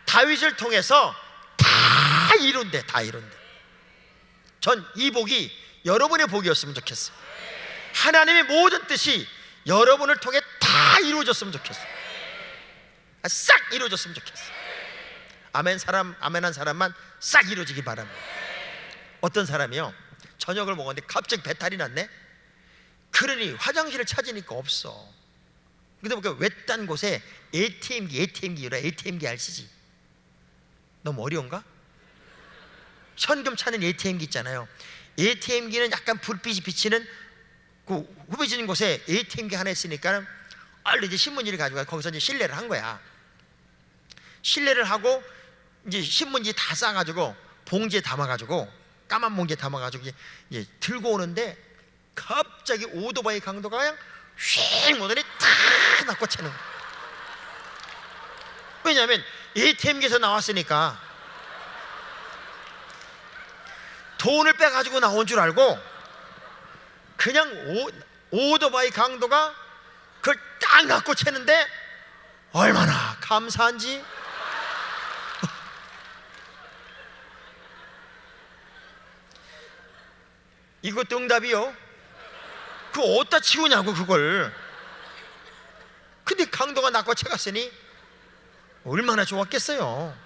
다윗을 통해서 다 이룬대. 전 이 복이 여러분의 복이었으면 좋겠어요. 하나님의 모든 뜻이 여러분을 통해 다 이루어졌으면 좋겠어요. 싹 이루어졌으면 좋겠어요. 아멘한 사람만 싹 이루어지기 바랍니다. 어떤 사람이요, 저녁을 먹었는데 갑자기 배탈이 났네. 그러니 화장실을 찾으니까 없어. 근데 그 외딴 곳에 ATM기 아시지? 너무 어려운가? 현금 차는 ATM기 있잖아요. ATM기는 약간 불빛이 비치는 그 후비진 곳에 ATM기 하나 있으니까 얼른 이제 신문지를 가지고 거기서 이제 실례를 한 거야. 실례를 하고 이제 신문지 다 싸가지고 봉지에 담아가지고, 까만 봉지에 담아가지고 이제 들고 오는데 갑자기 오토바이 강도가 그냥 휙 오더니 탁 낚아채는 거야. 왜냐하면 ATM기에서 나왔으니까 돈을 빼가지고 나온 줄 알고 그냥 오토바이 강도가 그걸 딱 낚아채는데 얼마나 감사한지. 이것도 응답이요. 그거 어디다 치우냐고 그걸. 근데 강도가 낚아채 갔으니 얼마나 좋았겠어요.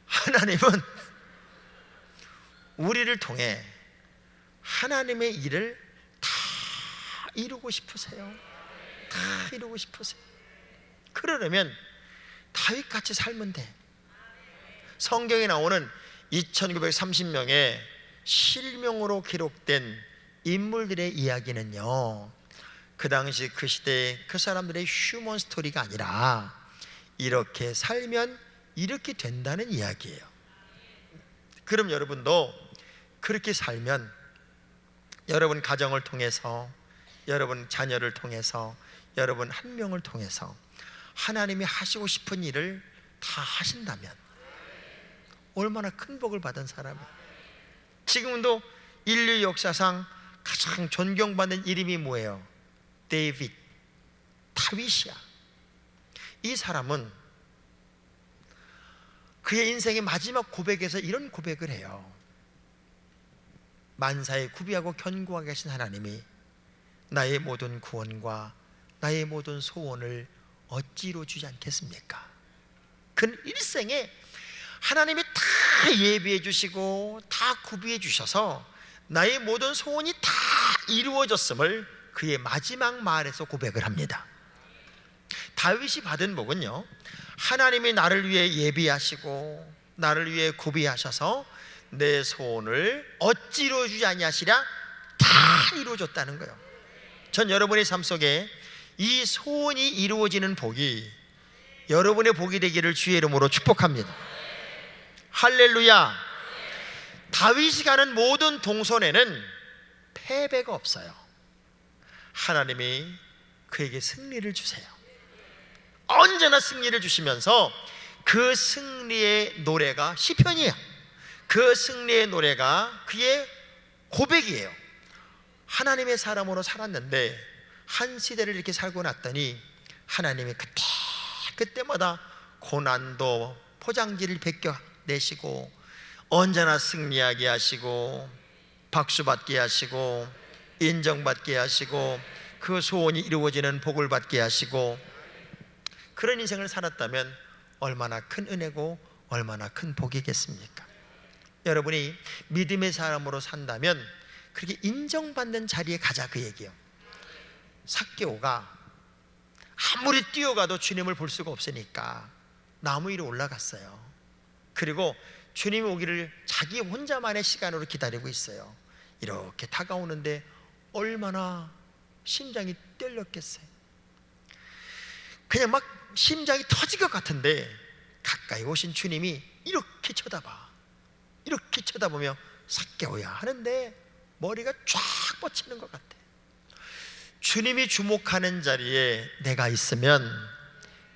하나님은 우리를 통해 하나님의 일을 다 이루고 싶으세요. 다 이루고 싶으세요. 그러려면 다윗같이 살면 돼. 성경에 나오는 2930명의 실명으로 기록된 인물들의 이야기는요, 그 당시 그 시대의 그 사람들의 휴먼 스토리가 아니라 이렇게 살면 이렇게 된다는 이야기예요. 그럼 여러분도 그렇게 살면 여러분 가정을 통해서, 여러분 자녀를 통해서, 여러분 한 명을 통해서 하나님이 하시고 싶은 일을 다 하신다면 얼마나 큰 복을 받은 사람이에요. 지금도 인류 역사상 가장 존경받는 이름이 뭐예요? 다윗이야. 이 사람은 그의 인생의 마지막 고백에서 이런 고백을 해요. 만사에 구비하고 견고하게 하신 하나님이 나의 모든 구원과 나의 모든 소원을 어찌 이루어주지 않겠습니까? 그는 일생에 하나님이 다 예비해 주시고 다 구비해 주셔서 나의 모든 소원이 다 이루어졌음을 그의 마지막 말에서 고백을 합니다. 다윗이 받은 복은요, 하나님이 나를 위해 예비하시고 나를 위해 구비하셔서 내 소원을 어찌 이루어주지 아니하시랴 다 이루어졌다는 거예요. 전 여러분의 삶 속에 이 소원이 이루어지는 복이 여러분의 복이 되기를 주의 이름으로 축복합니다. 할렐루야. 다윗이 가는 모든 동선에는 패배가 없어요. 하나님이 그에게 승리를 주세요. 언제나 승리를 주시면서 그 승리의 노래가 시편이에요. 그 승리의 노래가 그의 고백이에요. 하나님의 사람으로 살았는데 한 시대를 이렇게 살고 났더니 하나님이 그때마다 고난도 포장지를 벗겨내시고 언제나 승리하게 하시고 박수받게 하시고 인정받게 하시고 그 소원이 이루어지는 복을 받게 하시고, 그런 인생을 살았다면 얼마나 큰 은혜고 얼마나 큰 복이겠습니까? 여러분이 믿음의 사람으로 산다면 그렇게 인정받는 자리에 가자, 그 얘기예요. 삭개오가 아무리 뛰어가도 주님을 볼 수가 없으니까 나무 위로 올라갔어요. 그리고 주님이 오기를 자기 혼자만의 시간으로 기다리고 있어요. 이렇게 다가오는데 얼마나 심장이 떨렸겠어요. 그냥 막 심장이 터질 것 같은데 가까이 오신 주님이 이렇게 쳐다봐. 이렇게 쳐다보며 삭개오야 하는데 머리가 쫙 뻗치는 것 같아. 주님이 주목하는 자리에 내가 있으면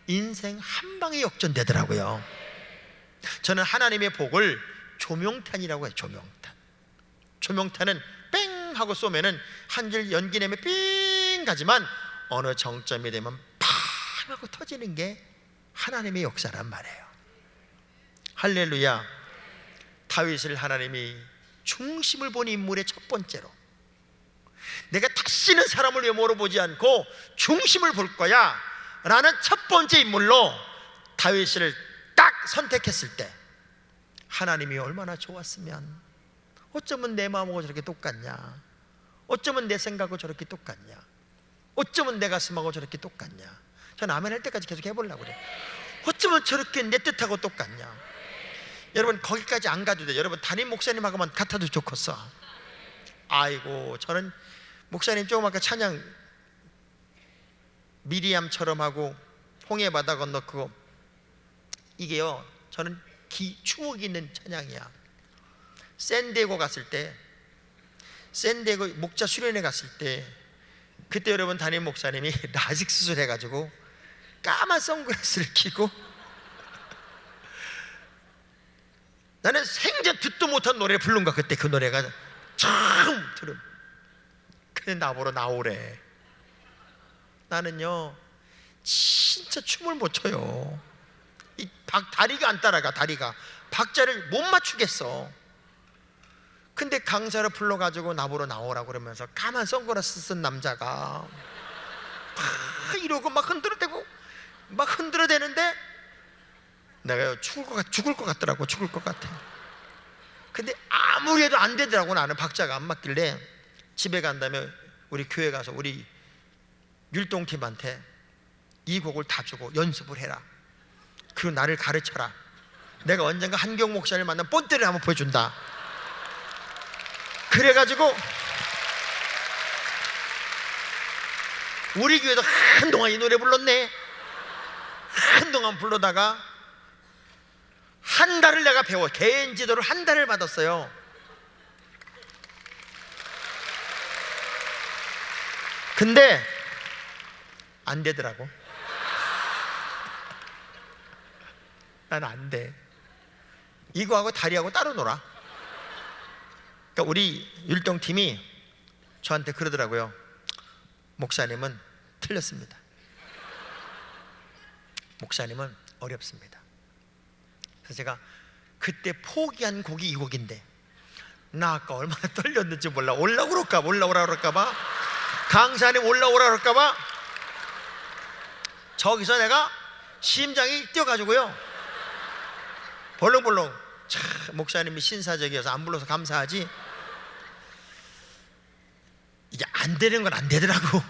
인생 한 방에 역전되더라고요. 저는 하나님의 복을 조명탄이라고 해요. 조명탄은 뺑 하고 쏘면은 한 줄 연기 내면 삥 가지만 어느 정점이 되면 팍 하고 터지는 게 하나님의 역사란 말이에요. 할렐루야. 다윗을 하나님이 중심을 본 인물의 첫 번째로, 내가 다시는 사람을 외모로 보지 않고 중심을 볼 거야 라는 첫 번째 인물로 다윗을 딱 선택했을 때 하나님이 얼마나 좋았으면, 어쩌면 내 마음하고 저렇게 똑같냐, 어쩌면 내 생각하고 저렇게 똑같냐, 어쩌면 내 가슴하고 저렇게 똑같냐. 전 아멘 할 때까지 계속 해보려고 그래. 어쩌면 저렇게 내 뜻하고 똑같냐. 여러분 거기까지 안 가도 돼. 여러분 담임 목사님하고만 같아도 좋겠어. 아이고, 저는 목사님 조금 아까 찬양 미리암처럼 하고 홍해 바다 건너 그거, 이게요 저는 추억이 있는 찬양이야. 샌디에고 갔을 때, 샌디에고 목자 수련회 갔을 때, 그때 여러분 담임 목사님이 라식 수술해가지고 까만 선글라스를 끼고 나는 생전 듣도 못한 노래를 부른 거야. 그때 그 노래가 참 들음. 근데 나보러 나오래. 나는요 진짜 춤을 못 춰요. 이 다리가 안 따라가. 다리가 박자를 못 맞추겠어. 근데 강사를 불러가지고 나보러 나오라고 그러면서 까만 선글라스 쓴 남자가 막 이러고 막 흔들어대고 막 흔들어대는데 내가 죽을 것 같더라고. 죽을 것 같아. 근데 아무리 해도 안 되더라고. 나는 박자가 안 맞길래 집에 간 다음에 우리 교회 가서 우리 율동팀한테 이 곡을 다 주고 연습을 해라. 그리고 나를 가르쳐라. 내가 언젠가 한경 목사를 만나면 본때를 한번 보여준다. 그래가지고 우리 교회도 한동안 이 노래 불렀네. 한동안 불러다가 한 달을 내가 배워. 개인 지도를 한 달을 받았어요. 근데 안 되더라고. 난 안 돼. 이거하고 다리하고 따로 놀아. 그러니까 우리 율동팀이 저한테 그러더라고요. 목사님은 틀렸습니다. 목사님은 어렵습니다. 그래서 제가 그때 포기한 곡이 이 곡인데, 나 아까 얼마나 떨렸는지 몰라. 올라오라 그럴까봐, 강사님 올라오라 그럴까봐 저기서 내가 심장이 뛰어가지고요 벌렁벌렁. 참 목사님이 신사적이어서 안 불러서 감사하지, 이게 안 되는 건 안 되더라고.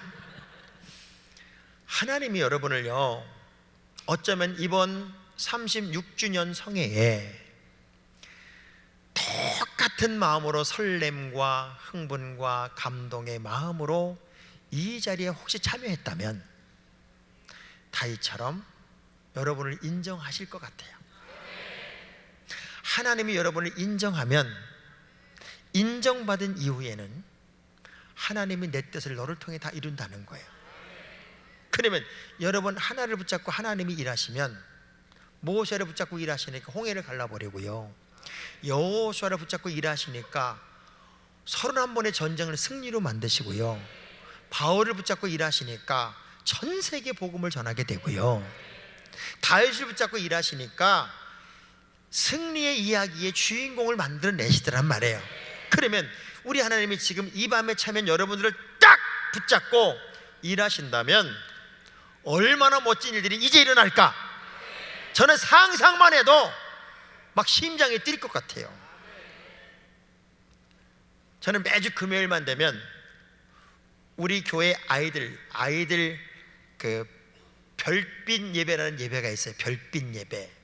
하나님이 여러분을요 어쩌면 이번 36주년 성회에 똑같은 마음으로, 설렘과 흥분과 감동의 마음으로 이 자리에 혹시 참여했다면 다윗처럼 여러분을 인정하실 것 같아요. 하나님이 여러분을 인정하면, 인정받은 이후에는 하나님이 내 뜻을 너를 통해 다 이룬다는 거예요. 그러면 여러분 하나를 붙잡고 하나님이 일하시면, 모세를 붙잡고 일하시니까 홍해를 갈라버리고요, 여호수아를 붙잡고 일하시니까 31번의 전쟁을 승리로 만드시고요, 바울을 붙잡고 일하시니까 전 세계 복음을 전하게 되고요, 다윗을 붙잡고 일하시니까 승리의 이야기의 주인공을 만들어내시더란 말이에요. 그러면 우리 하나님이 지금 이 밤에 차면 여러분들을 딱 붙잡고 일하신다면 얼마나 멋진 일들이 이제 일어날까? 저는 상상만 해도 막 심장이 뛸 것 같아요. 저는 매주 금요일만 되면 우리 교회 아이들 그 별빛 예배라는 예배가 있어요. 별빛 예배.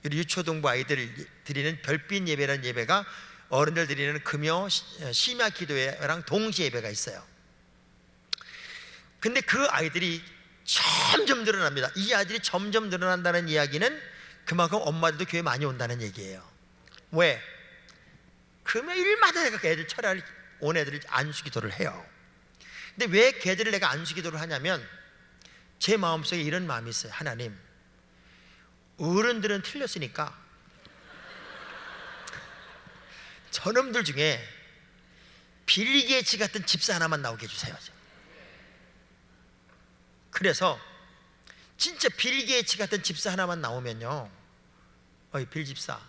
우리 유초동부 아이들 드리는 별빛 예배라는 예배가 어른들 드리는 금요 심야 기도회랑 동시 예배가 있어요. 근데 그 아이들이 점점 늘어납니다. 이 아이들이 점점 늘어난다는 이야기는 그만큼 엄마들도 교회 많이 온다는 얘기예요. 왜? 금요일마다 내가 애들 철야를 온 애들이 안수기도를 해요. 근데 왜 걔들을 내가 안수기도를 하냐면, 제 마음속에 이런 마음이 있어요. 하나님, 어른들은 틀렸으니까 저놈들 중에 빌 게이츠 같은 집사 하나만 나오게 해주세요. 그래서 진짜 빌 게이츠 같은 집사 하나만 나오면요, 어이 빌 집사,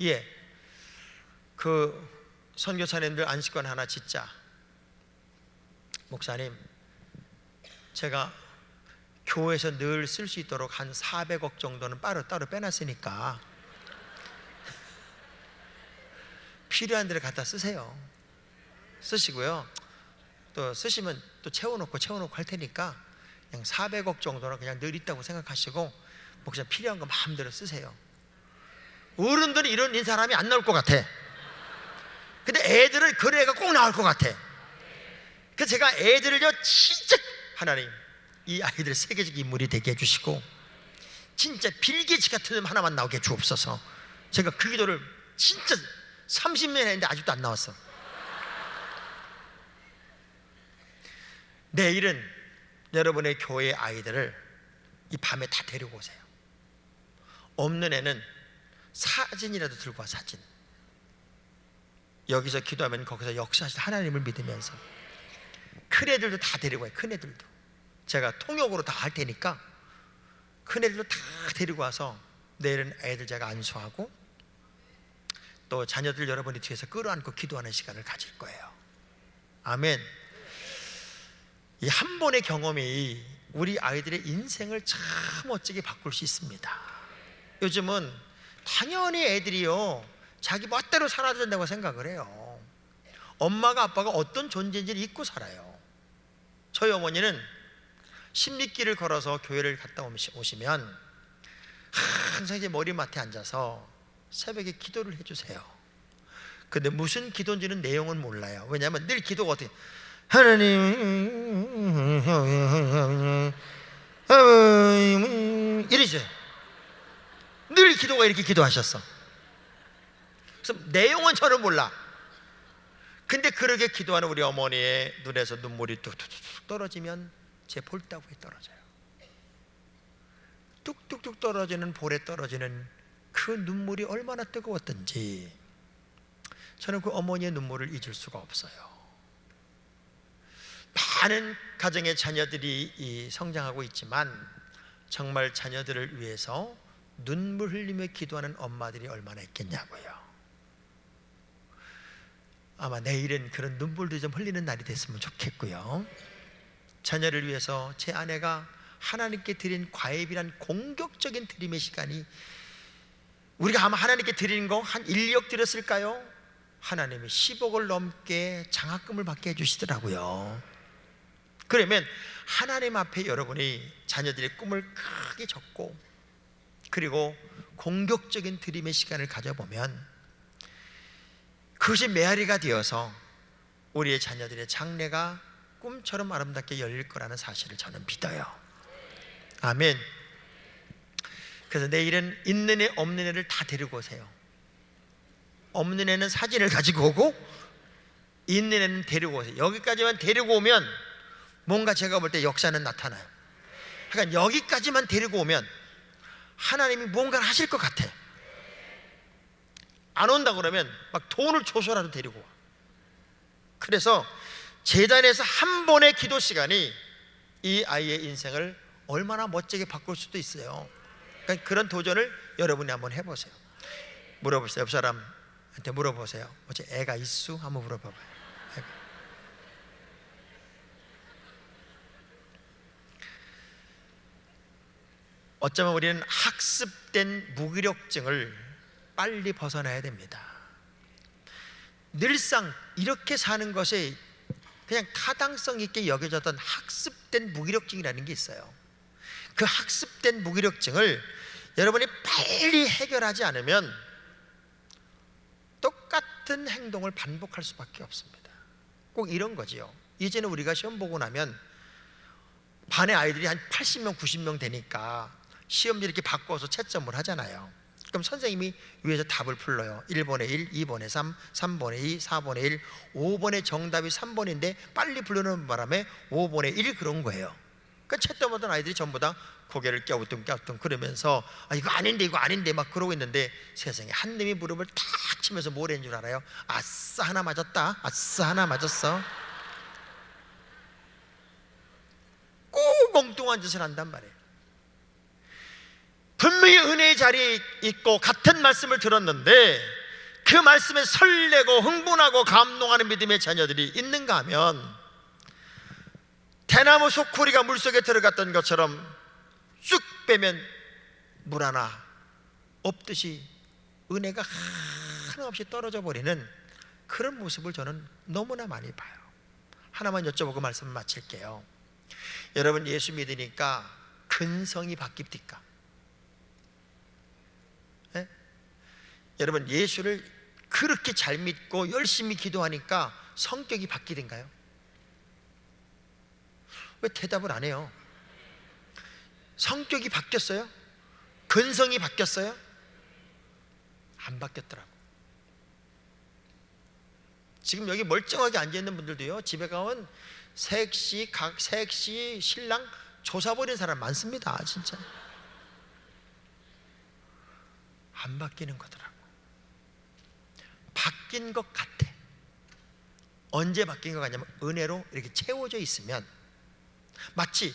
예, 그 선교사님들 안식권 하나 짓자. 목사님, 제가 교회에서 늘 쓸 수 있도록 한 400억 정도는 따로 빼놨으니까 필요한 데를 갖다 쓰세요. 쓰시고요, 또 쓰시면 또 채워놓고 할 테니까 그냥 400억 정도는 그냥 늘 있다고 생각하시고 목사님 필요한 거 마음대로 쓰세요. 어른들은 이런 사람이 안 나올 것 같아. 근데 애들은 그런 애가 꼭 나올 것 같아. 그래서 제가 애들을요, 진짜 하나님 이 아이들 세계적 인물이 되게 해주시고 진짜 빌 게이츠 같은 놈 하나만 나오게 주옵소서. 제가 그 기도를 진짜 30년 했는데 아직도 안 나왔어. 내일은 여러분의 교회 아이들을 이 밤에 다 데리고 오세요. 없는 애는 사진이라도 들고 와. 사진. 여기서 기도하면 거기서 역사하실 하나님을 믿으면서 큰 애들도 다 데리고 와요. 큰 애들도 제가 통역으로 다 할 테니까 큰 애들도 다 데리고 와서 내일은 애들 제가 안수하고 또 자녀들 여러분이 뒤에서 끌어안고 기도하는 시간을 가질 거예요. 아멘. 이 한 번의 경험이 우리 아이들의 인생을 참 멋지게 바꿀 수 있습니다. 요즘은 당연히 애들이요, 자기 멋대로 살아야 된다고 생각을 해요. 엄마가 아빠가 어떤 존재인지를 잊고 살아요. 저희 어머니는 십리길을 걸어서 교회를 갔다 오시면 항상 이제 머리맡에 앉아서 새벽에 기도를 해주세요. 근데 무슨 기도인지는 내용은 몰라요. 왜냐하면 늘 기도가 어떻게 하나님 이러죠. 늘 기도가 이렇게 기도하셨어. 그래서 내용은 저는 몰라. 근데 그렇게 기도하는 우리 어머니의 눈에서 눈물이 뚝뚝뚝 떨어지면 제 볼따구에 떨어져요. 뚝뚝뚝 떨어지는 볼에 떨어지는 그 눈물이 얼마나 뜨거웠던지 저는 그 어머니의 눈물을 잊을 수가 없어요. 많은 가정의 자녀들이 성장하고 있지만 정말 자녀들을 위해서 눈물 흘리며 기도하는 엄마들이 얼마나 있겠냐고요. 아마 내일은 그런 눈물도 좀 흘리는 날이 됐으면 좋겠고요. 자녀를 위해서 제 아내가 하나님께 드린 과외비란 공격적인 드림의 시간이, 우리가 아마 하나님께 드리는 거 한 1억 드렸을까요? 하나님이 10억을 넘게 장학금을 받게 해주시더라고요. 그러면 하나님 앞에 여러분이 자녀들의 꿈을 크게 적고 그리고 공격적인 드림의 시간을 가져보면 그것이 메아리가 되어서 우리의 자녀들의 장래가 꿈처럼 아름답게 열릴 거라는 사실을 저는 믿어요. 아멘. 그래서 내일은 있는 애 없는 애를 다 데리고 오세요. 없는 애는 사진을 가지고 오고 있는 애는 데리고 오세요. 여기까지만 데리고 오면 뭔가 제가 볼 때 역사는 나타나요. 그러니까 여기까지만 데리고 오면 하나님이 뭔가를 하실 것 같아. 안 온다 그러면 막 돈을 줘서라도 데리고 와. 그래서 재단에서 한 번의 기도 시간이 이 아이의 인생을 얼마나 멋지게 바꿀 수도 있어요. 그러니까 그런 도전을 여러분이 한번 해보세요. 물어보세요. 옆 사람한테 물어보세요. 어째 애가 있수? 한번 물어봐봐요. 어쩌면 우리는 학습된 무기력증을 빨리 벗어나야 됩니다. 늘상 이렇게 사는 것이 그냥 타당성 있게 여겨졌던 학습된 무기력증이라는 게 있어요. 그 학습된 무기력증을 여러분이 빨리 해결하지 않으면 똑같은 행동을 반복할 수밖에 없습니다. 꼭 이런 거지요. 이제는 우리가 시험 보고 나면 반의 아이들이 한 80명 90명 되니까 시험지 이렇게 바꿔서 채점을 하잖아요. 그럼 선생님이 위에서 답을 불러요. 1번에 1, 2번에 3, 3번에 2, 4번에 1, 5번에 정답이 3번인데 빨리 부르는 바람에 5번에 1 그런 거예요. 그러니까 채점하던 아이들이 전부 다 고개를 갸우뚱 그러면서 이거 아닌데 막 그러고 있는데 세상에 한 놈이 무릎을 탁 치면서 뭘 했는 줄 알아요? 아싸 하나 맞았다. 아싸 하나 맞았어. 꼭 엉뚱한 짓을 한단 말이에요. 분명히 은혜의 자리에 있고 같은 말씀을 들었는데 그 말씀에 설레고 흥분하고 감동하는 믿음의 자녀들이 있는가 하면 대나무 소쿠리가 물속에 들어갔던 것처럼 쑥 빼면 물 하나 없듯이 은혜가 하나없이 떨어져 버리는 그런 모습을 저는 너무나 많이 봐요. 하나만 여쭤보고 말씀을 마칠게요. 여러분, 예수 믿으니까 근성이 바뀝니까? 네? 여러분, 예수를 그렇게 잘 믿고 열심히 기도하니까 성격이 바뀌던가요? 왜 대답을 안 해요? 성격이 바뀌었어요? 근성이 바뀌었어요? 안 바뀌었더라고. 지금 여기 멀쩡하게 앉아있는 분들도요, 집에 가면 색시 신랑 조사버린 사람 많습니다. 진짜 안 바뀌는 거더라고. 바뀐 것 같아. 언제 바뀐 것 같냐면 은혜로 이렇게 채워져 있으면, 마치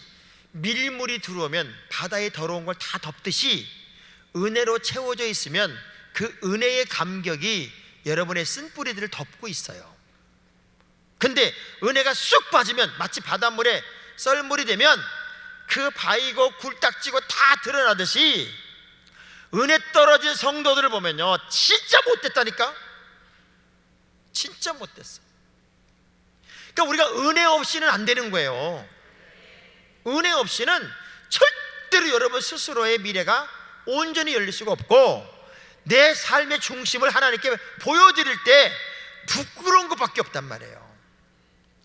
밀물이 들어오면 바다에 더러운 걸 다 덮듯이 은혜로 채워져 있으면 그 은혜의 감격이 여러분의 쓴뿌리들을 덮고 있어요. 근데 은혜가 쑥 빠지면 마치 바닷물에 썰물이 되면 그 바위고 굴딱지고 다 드러나듯이 은혜 떨어진 성도들을 보면요, 진짜 못됐다니까. 진짜 못됐어. 그러니까 우리가 은혜 없이는 안 되는 거예요. 은혜 없이는 절대로 여러분 스스로의 미래가 온전히 열릴 수가 없고, 내 삶의 중심을 하나님께 보여드릴 때 부끄러운 것밖에 없단 말이에요.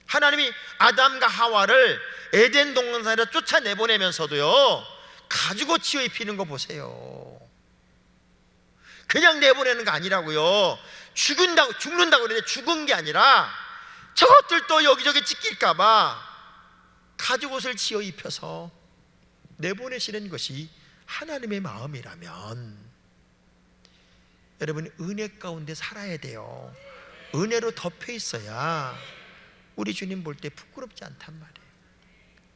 하나님이 아담과 하와를 에덴 동산에서 쫓아내보내면서도요, 가지고 치어 입히는 거 보세요. 그냥 내보내는 거 아니라고요. 죽는다고 그러는데 죽은 게 아니라 저것들도 여기저기 찢길까봐 가죽옷을 지어 입혀서 내보내시는 것이 하나님의 마음이라면, 여러분, 은혜 가운데 살아야 돼요. 은혜로 덮여 있어야 우리 주님 볼 때 부끄럽지 않단 말이에요.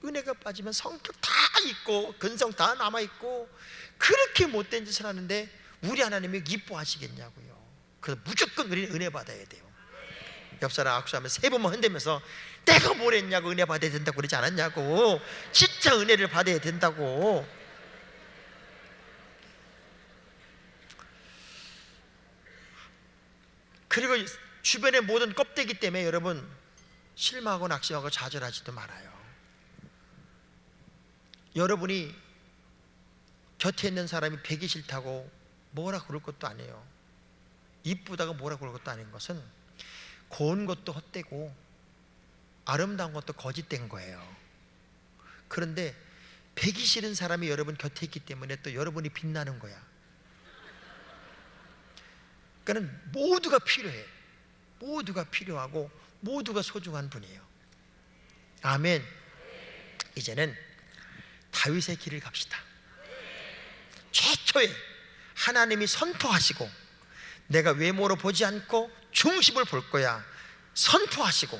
은혜가 빠지면 성격 다 있고 근성 다 남아있고 그렇게 못된 짓을 하는데 우리 하나님이 기뻐하시겠냐고요. 그래서 무조건 우리는 은혜 받아야 돼요. 옆 사람 악수하면 3번만 흔들면서 내가 뭘 했냐고, 은혜 받아야 된다고 그러지 않았냐고. 진짜 은혜를 받아야 된다고. 그리고 주변의 모든 껍데기 때문에 여러분 실망하고 낙심하고 좌절하지도 말아요. 여러분이 곁에 있는 사람이 배기 싫다고 뭐라 그럴 것도 아니에요. 이쁘다고 뭐라 그럴 것도 아닌 것은 고운 것도 헛되고 아름다운 것도 거짓된 거예요. 그런데 배기 싫은 사람이 여러분 곁에 있기 때문에 또 여러분이 빛나는 거야. 그러니까 모두가 필요해. 모두가 필요하고 모두가 소중한 분이에요. 아멘. 이제는 다윗의 길을 갑시다. 최초에 하나님이 선포하시고 내가 외모로 보지 않고 중심을 볼 거야 선포하시고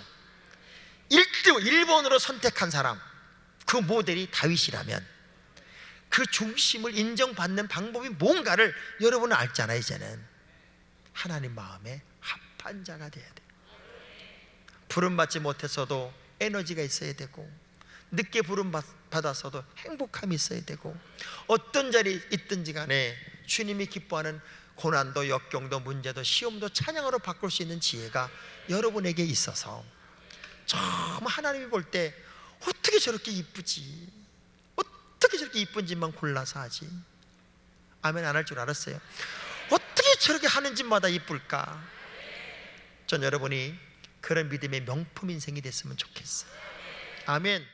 1번으로 선택한 사람, 그 모델이 다윗이라면 그 중심을 인정받는 방법이 뭔가를 여러분은 알잖아요. 이제는 하나님 마음에 합한 자가 돼야 돼. 부름받지 못했어도 에너지가 있어야 되고, 늦게 부름받았어도 행복함이 있어야 되고, 어떤 자리에 있든지 간에 주님이 기뻐하는 고난도 역경도 문제도 시험도 찬양으로 바꿀 수 있는 지혜가 여러분에게 있어서 정말 하나님이 볼 때 어떻게 저렇게 이쁘지, 어떻게 저렇게 이쁜 짓만 골라서 하지. 아멘. 안 할 줄 알았어요. 어떻게 저렇게 하는 짓마다 이쁠까. 전 여러분이 그런 믿음의 명품 인생이 됐으면 좋겠어요. 아멘.